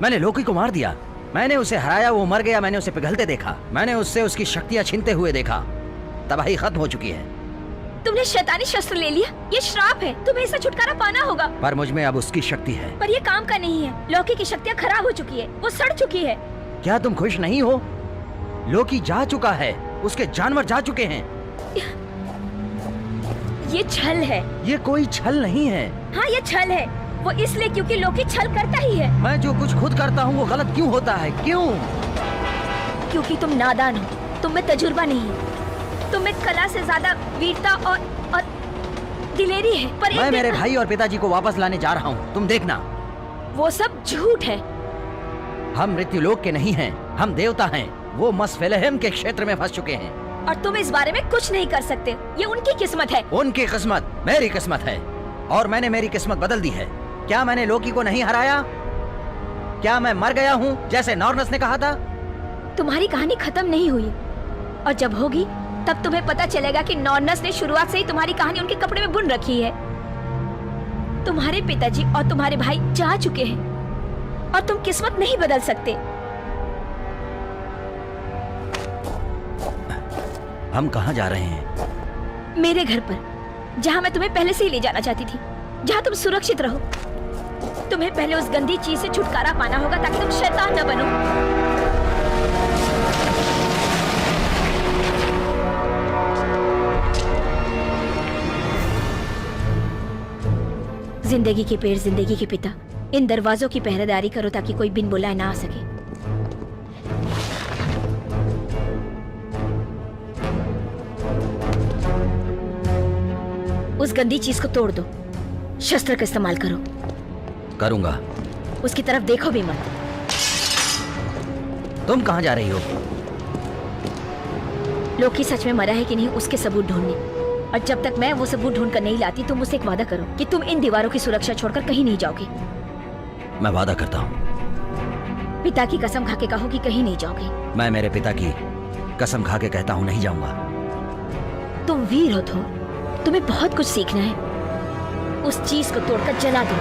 मैंने लोकी को मार दिया। मैंने उसे हराया, वो मर गया। मैंने उसे पिघलते देखा। मैंने उससे उसकी शक्तियां छीनते हुए देखा। तबाही खत्म हो चुकी है। तुमने शैतानी शस्त्र ले लिया। ये श्राप है, तुम्हें इससे छुटकारा पाना होगा। पर मुझ में अब उसकी शक्ति है। पर ये काम का नहीं है। लोकी की शक्तियाँ खराब हो चुकी है, वो सड़ चुकी है। क्या तुम खुश नहीं हो? लोकी जा चुका है, उसके जानवर जा चुके हैं। ये छल है। ये कोई छल नहीं है। हाँ, ये छल है। वो इसलिए क्योंकि लोकी छल करता ही है। मैं जो कुछ खुद करता हूँ वो गलत क्यों होता है? क्यों? क्योंकि तुम नादान हो, तुम में तजुर्बा नहीं है। तुम में कला से ज्यादा वीरता और दिलेरी है। पर मैं मेरे भाई और पिताजी को वापस लाने जा रहा हूँ, तुम देखना। वो सब झूठ है। हम मृत्युलोक के नहीं हैं, हम देवता हैं। वो मस्फेलहेम के क्षेत्र में फंस चुके हैं और तुम इस बारे में कुछ नहीं कर सकते। ये उनकी किस्मत है। उनकी किस्मत मेरी किस्मत है और मैंने मेरी किस्मत बदल दी है। क्या मैंने लोकी को नहीं हराया? क्या मैं मर गया हूँ जैसे नॉर्नस ने कहा था? तुम्हारी कहानी खत्म नहीं हुई और जब होगी तब तुम्हें पता चलेगा कि नॉर्नस ने शुरुआत से ही तुम्हारी कहानी उनके कपड़े में बुन रखी है। तुम्हारे पिताजी और तुम्हारे भाई जा चुके हैं और तुम किस्मत नहीं बदल सकते। हम कहाँ जा रहे हैं? मेरे घर पर, जहाँ मैं तुम्हें पहले से ही ले जाना चाहती थी, जहाँ तुम सुरक्षित रहो। तुम्हें पहले उस गंदी चीज से छुटकारा पाना होगा ताकि तुम शैतान न बनो। जिंदगी के पेड़, जिंदगी के पिता, इन दरवाजों की पहरेदारी करो ताकि कोई बिन बुलाए ना आ सके। उस गंदी चीज को तोड़ दो, शस्त्र का इस्तेमाल करो। करूंगा। उसकी तरफ देखो भी मत। तुम कहाँ जा रही हो? लोकी सच में मरा है कि नहीं उसके सबूत ढूंढने। और जब तक मैं वो सबूत ढूंढ कर नहीं लाती, तुम मुझसे एक वादा करो कि तुम इन दीवारों की सुरक्षा छोड़कर कहीं नहीं जाओगे। मैं वादा करता हूँ। पिता की कसम खा के कहो कि कहीं नहीं जाओगे। मैं मेरे पिता की कसम खा के कहता हूँ, नहीं जाऊंगा। तुम वीर हो तो तुम्हें बहुत कुछ सीखना है। उस चीज को तोड़कर जला दो।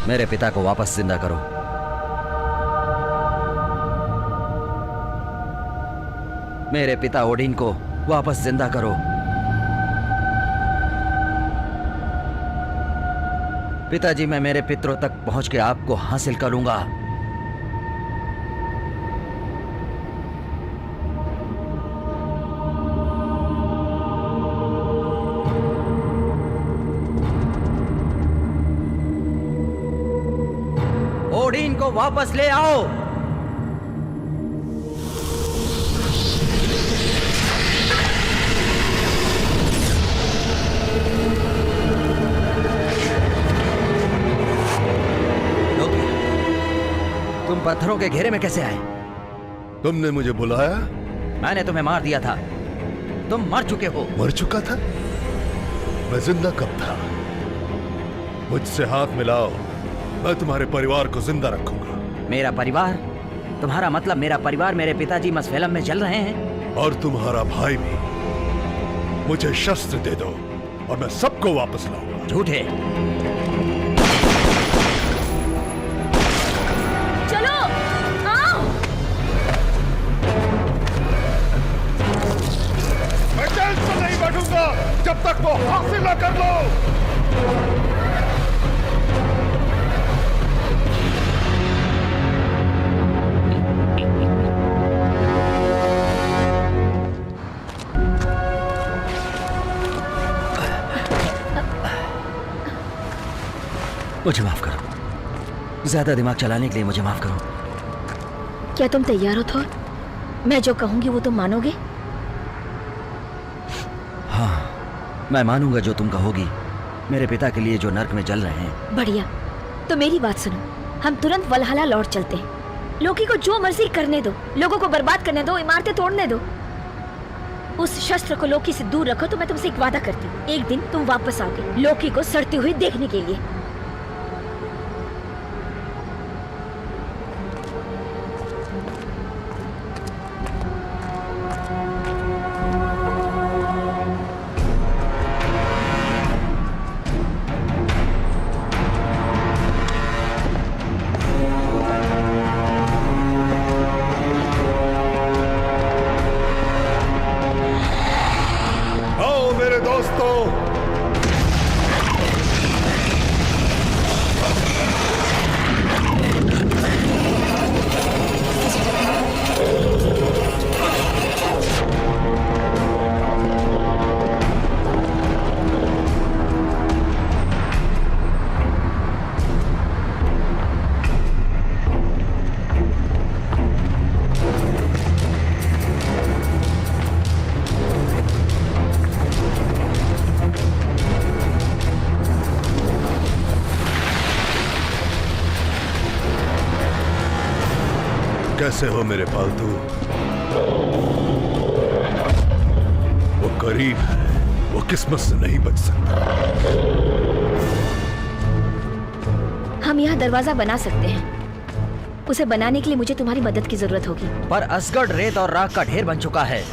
मेरे पिता को वापस जिंदा करो। मेरे पिता ओडिन को वापस जिंदा करो। पिताजी, मैं मेरे पितरों तक पहुंच के आपको हासिल करूंगा। ओडिन को वापस ले आओ। तुम पत्थरों के घेरे में कैसे आए? तुमने मुझे बुलाया? मैंने तुम्हें मार दिया था। तुम मर चुके हो। मर चुका था? मैं जिंदा कब था? मुझसे हाथ मिलाओ, मैं तुम्हारे परिवार को जिंदा रखूंगा। मेरा परिवार? तुम्हारा मतलब मेरा परिवार, मेरे पिताजी मस्फेलम में जल रहे हैं? और तुम्हारा भाई भी। मुझे शस्त्र दे दो और मैं सबको वापस लाऊंगा। झूठे। बैठूंगा जब तक वो हासिल न कर लो। मुझे माफ करो, ज्यादा दिमाग चलाने के लिए मुझे माफ करो। क्या तुम तैयार हो थोर? मैं जो कहूंगी वो तुम मानोगे? हाँ, मैं मानूंगा जो तुम कहोगी। मेरे पिता के लिए जो नर्क में जल रहे हैं। बढ़िया, तो मेरी बात सुनो, हम तुरंत वलहला लौट चलते हैं। लोकी को जो मर्जी करने दो, लोगों को बर्बाद करने दो, इमारतें तोड़ने दो। उस शस्त्र को लोकी से दूर रखो तो मैं तुमसे एक वादा करती हूँ, एक दिन तुम वापस आओगे लोकी को सड़ती हुई देखने के लिए। आओ मेरे दोस्तों, कैसे हो मेरे पालतू? वो करीब है, वो किस्मत से नहीं बच सकता। हम यहाँ दरवाजा बना सकते हैं। उसे बनाने के लिए मुझे तुम्हारी मदद की जरूरत होगी। पर असगढ़ रेत और राख का ढेर बन चुका है,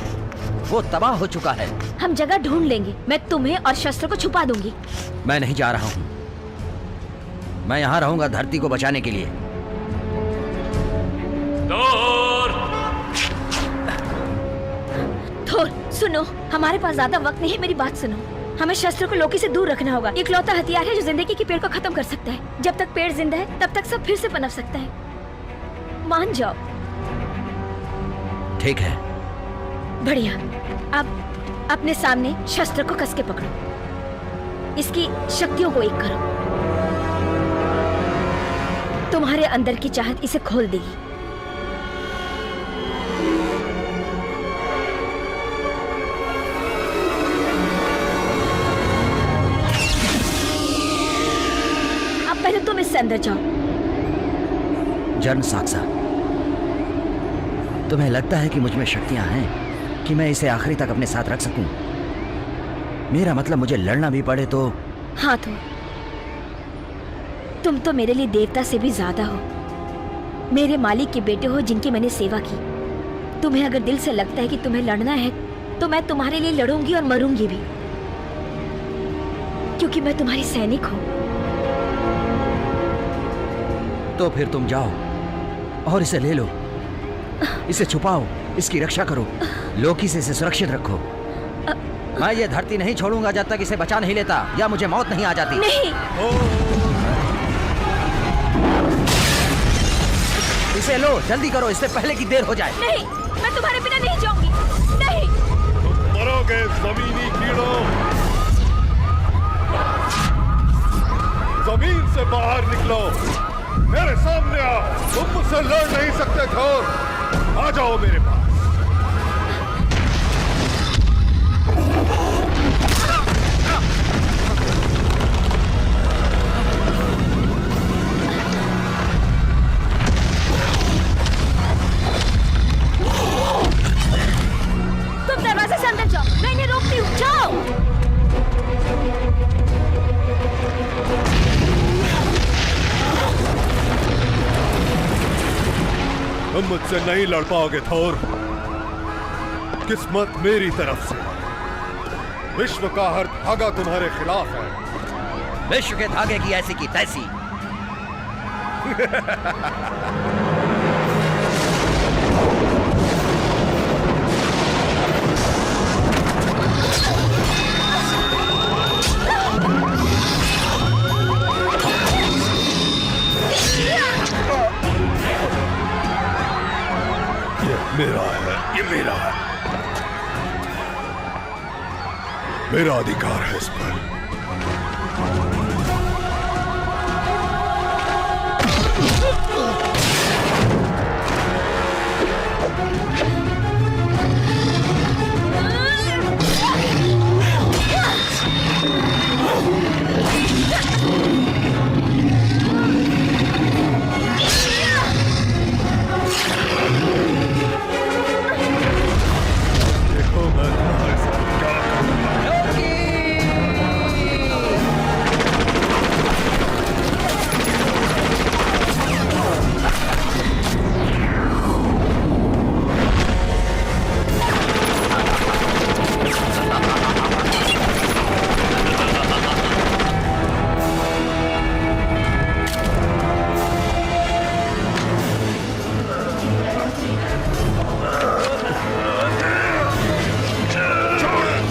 वो तबाह हो चुका है। हम जगह ढूंढ लेंगे, मैं तुम्हें और शस्त्र को छुपा दूंगी। मैं नहीं जा रहा हूँ, मैं यहाँ रहूंगा धरती को बचाने के लिए। थोर, सुनो, हमारे पास ज्यादा वक्त नहीं है, मेरी बात सुनो। हमें शस्त्र को लोकी से दूर रखना होगा। इकलौता हथियार है जो जिंदगी के पेड़ को खत्म कर सकता है। जब तक पेड़ जिंदा है तब तक सब फिर से पनप सकता है। मान जाओ। ठीक है। बढ़िया। अब अपने सामने शस्त्र को कस के पकड़ो, इसकी शक्तियों को एक करो। तुम्हारे अंदर की चाहत इसे खोल देगी। पहले तुम इससे अंदर जाओ। जन साक्सा, तुम्हें लगता है कि मुझ में शक्तियां हैं कि मैं इसे आखिरी तक अपने साथ रख सकूं? मेरा मतलब मुझे लड़ना भी पड़े तो? हाँ, तुम तो मेरे लिए देवता से भी ज्यादा हो। मेरे मालिक के बेटे हो जिनकी मैंने सेवा की। तुम्हें अगर दिल से लगता है कि तुम्हें लड़ना है तो मैं तुम्हारे लिए लड़ूंगी और मरूंगी भी, क्योंकि मैं तुम्हारी सैनिक हूं। तो फिर तुम जाओ और इसे ले लो, इसे छुपाओ, इसकी रक्षा करो, लोकी से इसे सुरक्षित रखो। मैं ये धरती नहीं छोड़ूंगा जब तक इसे बचा नहीं लेता या मुझे मौत नहीं आ जाती। नहीं। इसे लो, जल्दी करो, इससे पहले कि देर हो जाए। नहीं, मैं तुम्हारे बिना नहीं जाऊंगी। नहीं। तुम मरोगे जमीनी कीड़ों। जमीन से बाहर निकलो, मेरे सामने आओ। तुम मुझसे लड़ नहीं सकते थोर। आ जाओ मेरे पास। तुम दरवाजे से अंदर जाओ, मैं इन्हें रोकती हूँ। जाओ। तुम मुझसे नहीं लड़ पाओगे थोर। किस्मत मेरी तरफ से, विश्व का हर धागा तुम्हारे खिलाफ है। विश्व के धागे की ऐसी की तैसी। मेरा अधिकार है इस पर। देखो मैं तुम्हारे साथ क्या करूंगा।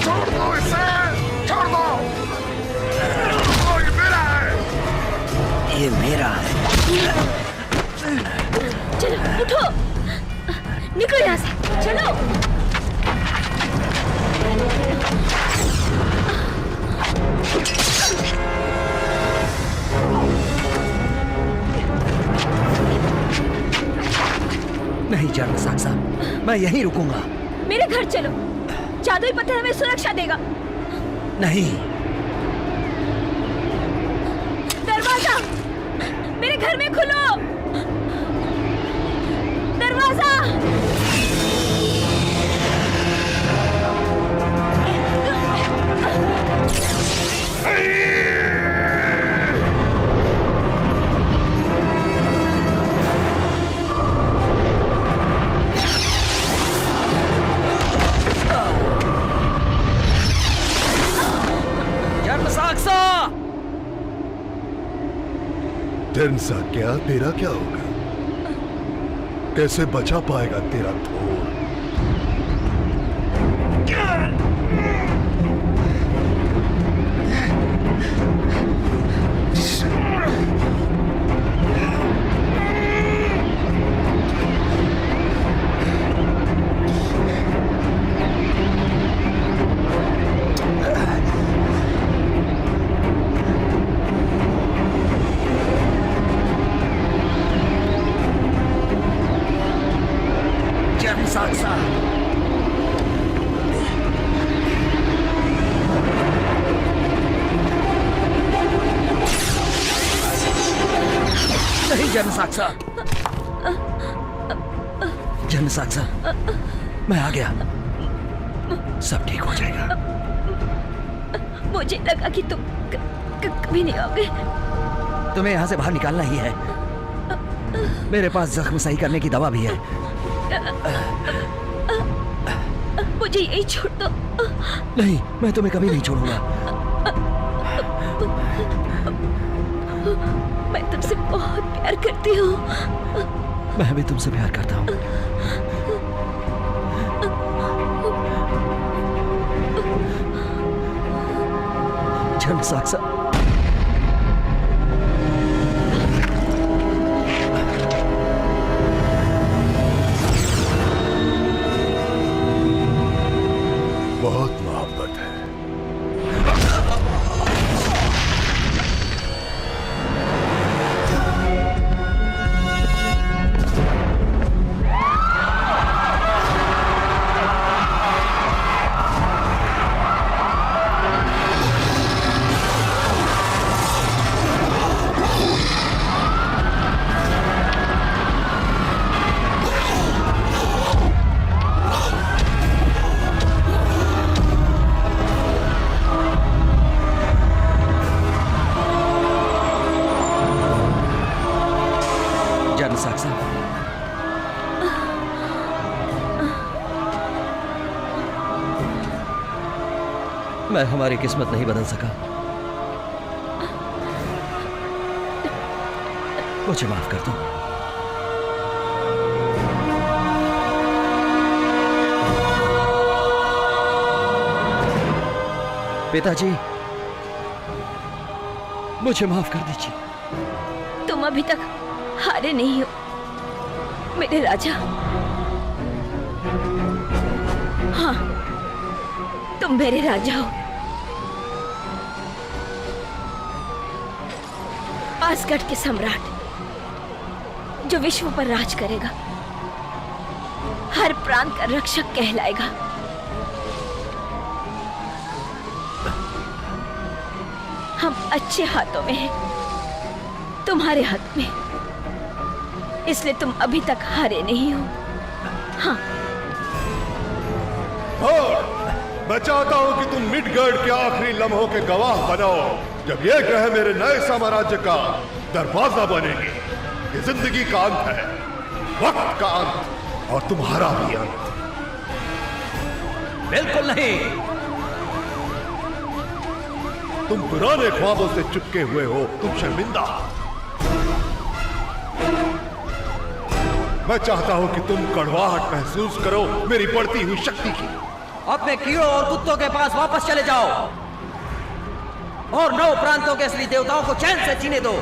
छोड़ दो इसे, छोड़ दो। ओ, ये मेरा है। ये मेरा है। चलो उठो, निकलो यहाँ से, चलो। नहीं जर्म साक्सा, मैं यहीं रुकूंगा। मेरे घर चलो, जादुई पत्थर हमें सुरक्षा देगा। नहीं, दरवाजा मेरे घर में खुलो, दरवाजा। जर्म साक्सा। टेंसा क्या, तेरा क्या होगा? कैसे बचा पाएगा तेरा थोर? जर्म साक्सा। नहीं जर्म साक्सा, जर्म साक्सा, मैं आ गया। सब ठीक हो जाएगा। मुझे लगा कि तुम कभी नहीं आओगे। तुम्हें यहाँ से बाहर निकालना ही है। मेरे पास जख्म सही करने की दवा भी है। मुझे यही छोड़ दो। नहीं, मैं तुम्हें कभी नहीं छोड़ूंगा। मैं तुमसे बहुत प्यार करती हूँ। मैं भी तुमसे प्यार करता हूँ। जर्म साक्सा। बहुत मोहब्बत है। जर्म साक्सा, मैं हमारी किस्मत नहीं बदल सका। मुझे माफ कर दो। पिताजी, मुझे माफ कर दीजिए। तुम अभी तक हारे नहीं हो मेरे राजा। हाँ, तुम मेरे राजा हो। आसगढ़ के सम्राट जो विश्व पर राज करेगा, हर प्रांत का रक्षक कहलाएगा। हम अच्छे हाथों में हैं, तुम्हारे हाथ में, इसलिए तुम अभी तक हारे नहीं हो। हाँ, और मैं चाहता हूं कि तुम मिडगर्ड के आखिरी लम्हों के गवाह बनो, जब ये ग्रह मेरे नए साम्राज्य का दरवाजा बनेगी। ये जिंदगी का अंत है, वक्त का अंत, और तुम्हारा भी अंत। बिल्कुल नहीं। तुम पुराने ख्वाबों से चिपके हुए हो, तुम शर्मिंदा। मैं चाहता हूं कि तुम कड़वाहट महसूस करो मेरी बढ़ती हुई शक्ति की। अपने कीड़ों और कुत्तों के पास वापस चले जाओ और 9 प्रांतों के असली देवताओं को चैन से जीने दो।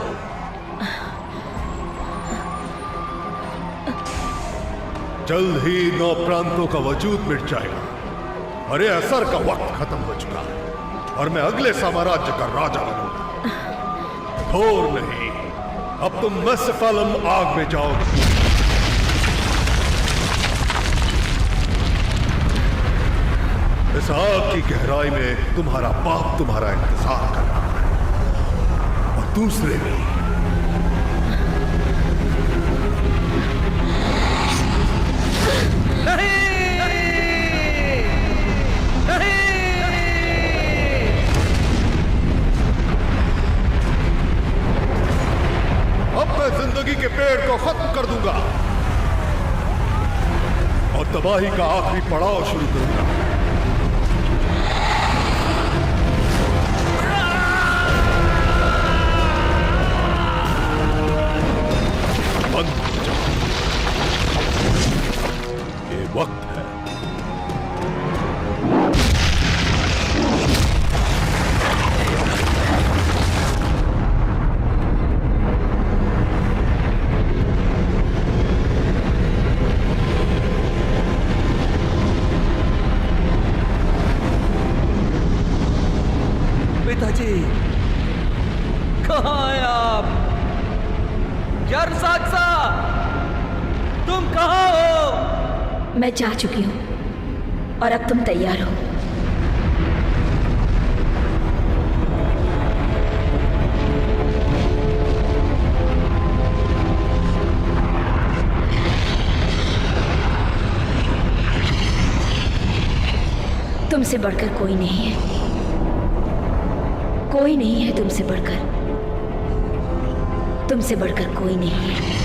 जल्द ही 9 प्रांतों का वजूद मिट जाएगा और ये असर का वक्त खत्म हो चुका है, और मैं अगले साम्राज्य का राजा बनूंगा। और नहीं, अब तुम मस्फलम आग में जाओगे। इस आग की गहराई में तुम्हारा बाप तुम्हारा इंतजार कर रहा है, और दूसरे भी। अब मैं जिंदगी के पेड़ को खत्म कर दूंगा और तबाही का आखिरी पड़ाव शुरू करूंगा। बंद हो जाओ, ये वक्त है। पिताजी, कहाँ हैं आप? यरसाक्सा, तुम कहाँ हो? मैं जा चुकी हूं और अब तुम तैयार हो। तुमसे बढ़कर कोई नहीं है, कोई नहीं है तुमसे बढ़कर, तुमसे बढ़कर कोई नहीं है।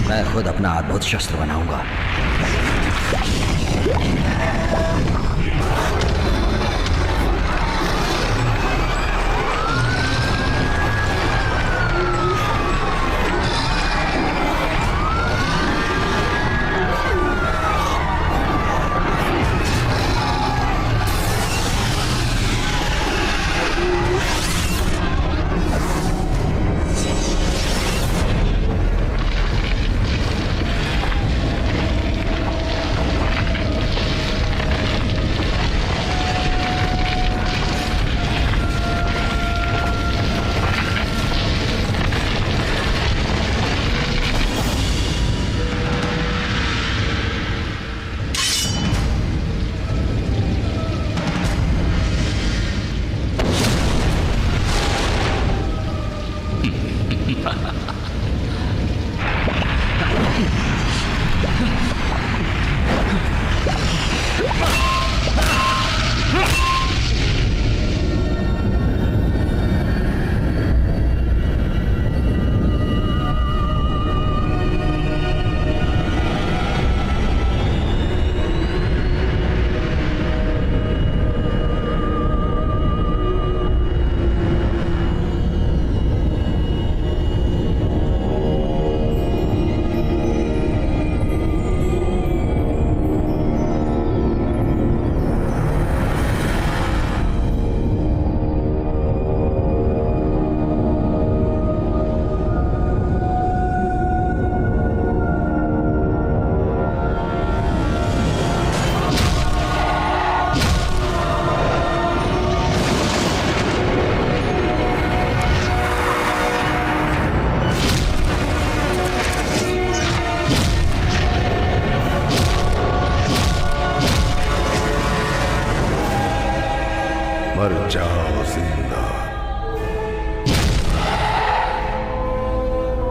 मैं खुद अपना अद्भुत शस्त्र बनाऊंगा।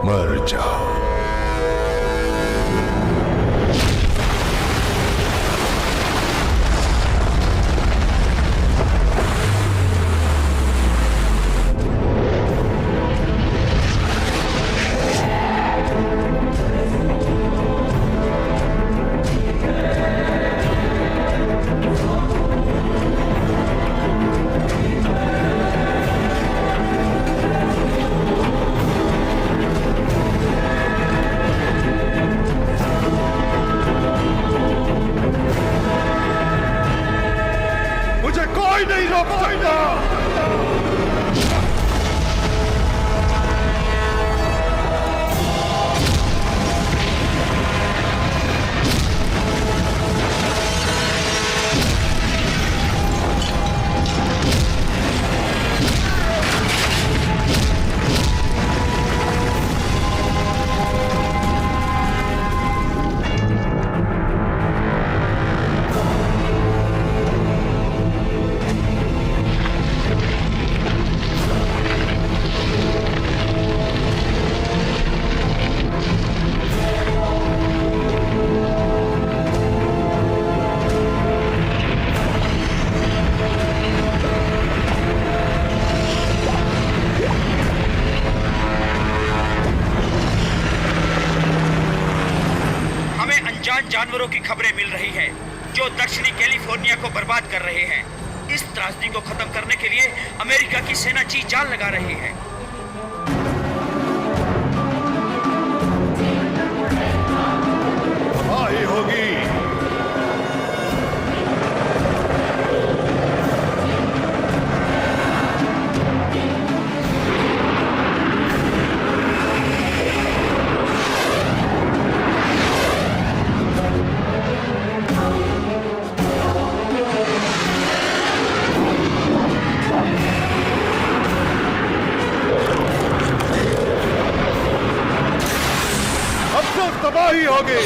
मर जाओ। मुझे कोई नहीं रोक सकता। जानवरों की खबरें मिल रही है जो दक्षिणी कैलिफोर्निया को बर्बाद कर रहे हैं। इस त्रासदी को खत्म करने के लिए अमेरिका की सेना जी जान लगा रही है। तबाही होगी। तबाही होगी।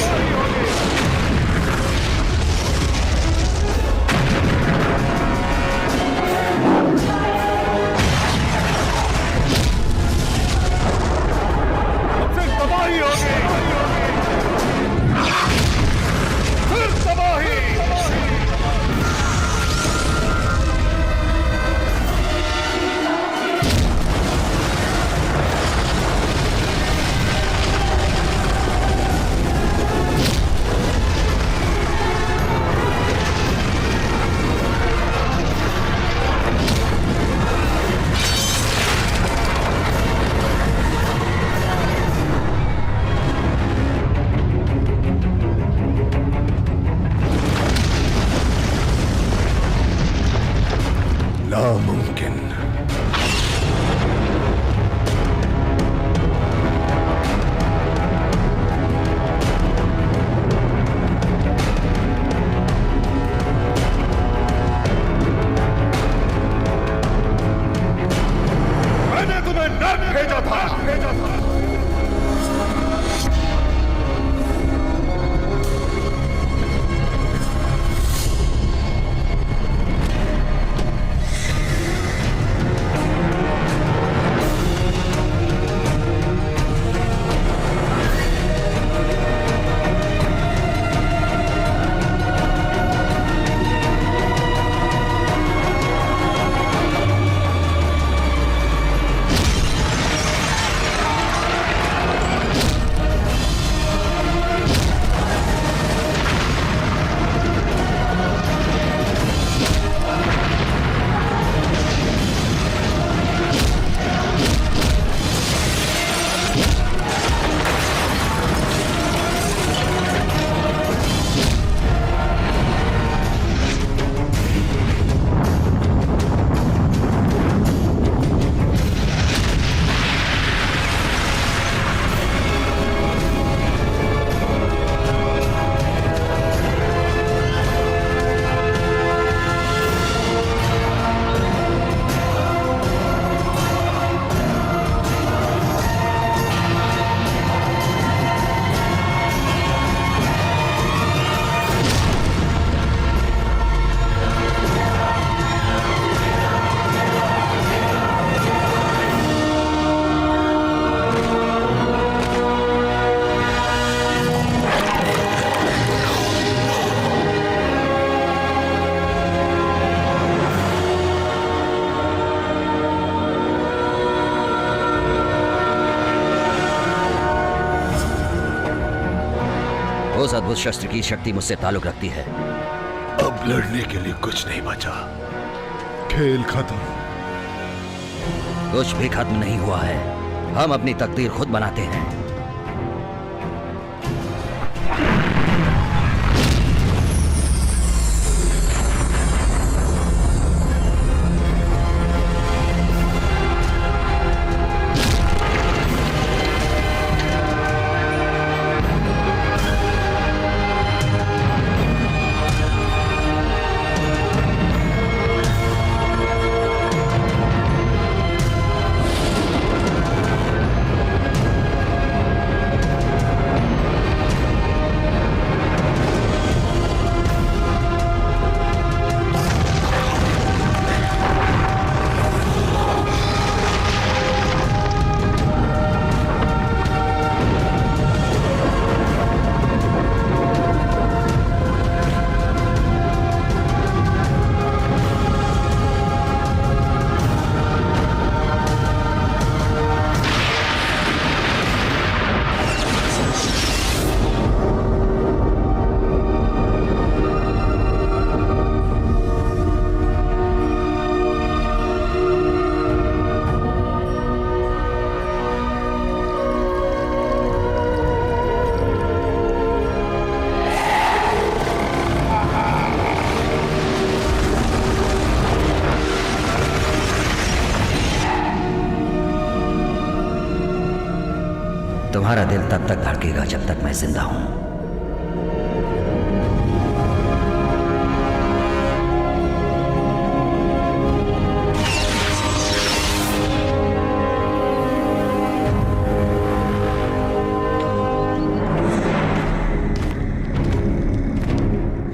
फिर तबाही होगी। फिर तबाही। नामुमकिन। मैंने तुम्हें नर्क भेजा था। उस अद्भुत शस्त्र की शक्ति मुझसे ताल्लुक रखती है। अब लड़ने के लिए कुछ नहीं बचा, खेल खत्म। कुछ भी खत्म नहीं हुआ है, हम अपनी तकदीर खुद बनाते हैं। तुम्हारा दिल तब तक धड़केगा जब तक मैं जिंदा हूं।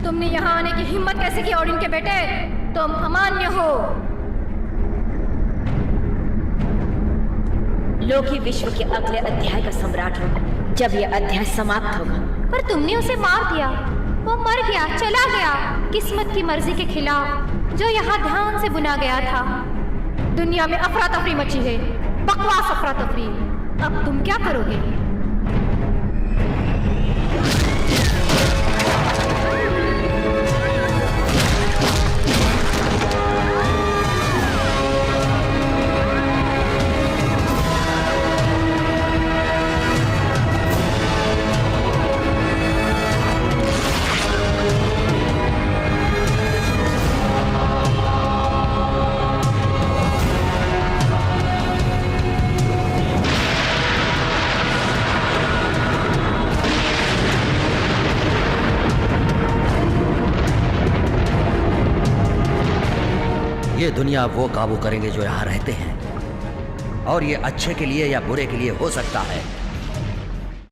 तुमने यहाँ आने की हिम्मत कैसे की ओडिन के बेटे? तुम अमान्य हो। लोकी विश्व के अगले अध्याय का सम्राट होगा जब यह अध्याय समाप्त होगा। पर तुमने उसे मार दिया, वो मर गया, चला गया किस्मत की मर्जी के खिलाफ, जो यहाँ ध्यान से बुना गया था। दुनिया में अफरा तफरी मची है, बकवास अफरा तफरी। अब तुम क्या करोगे? ये दुनिया वो काबू करेंगे जो यहाँ रहते हैं, और ये अच्छे के लिए या बुरे के लिए हो सकता है।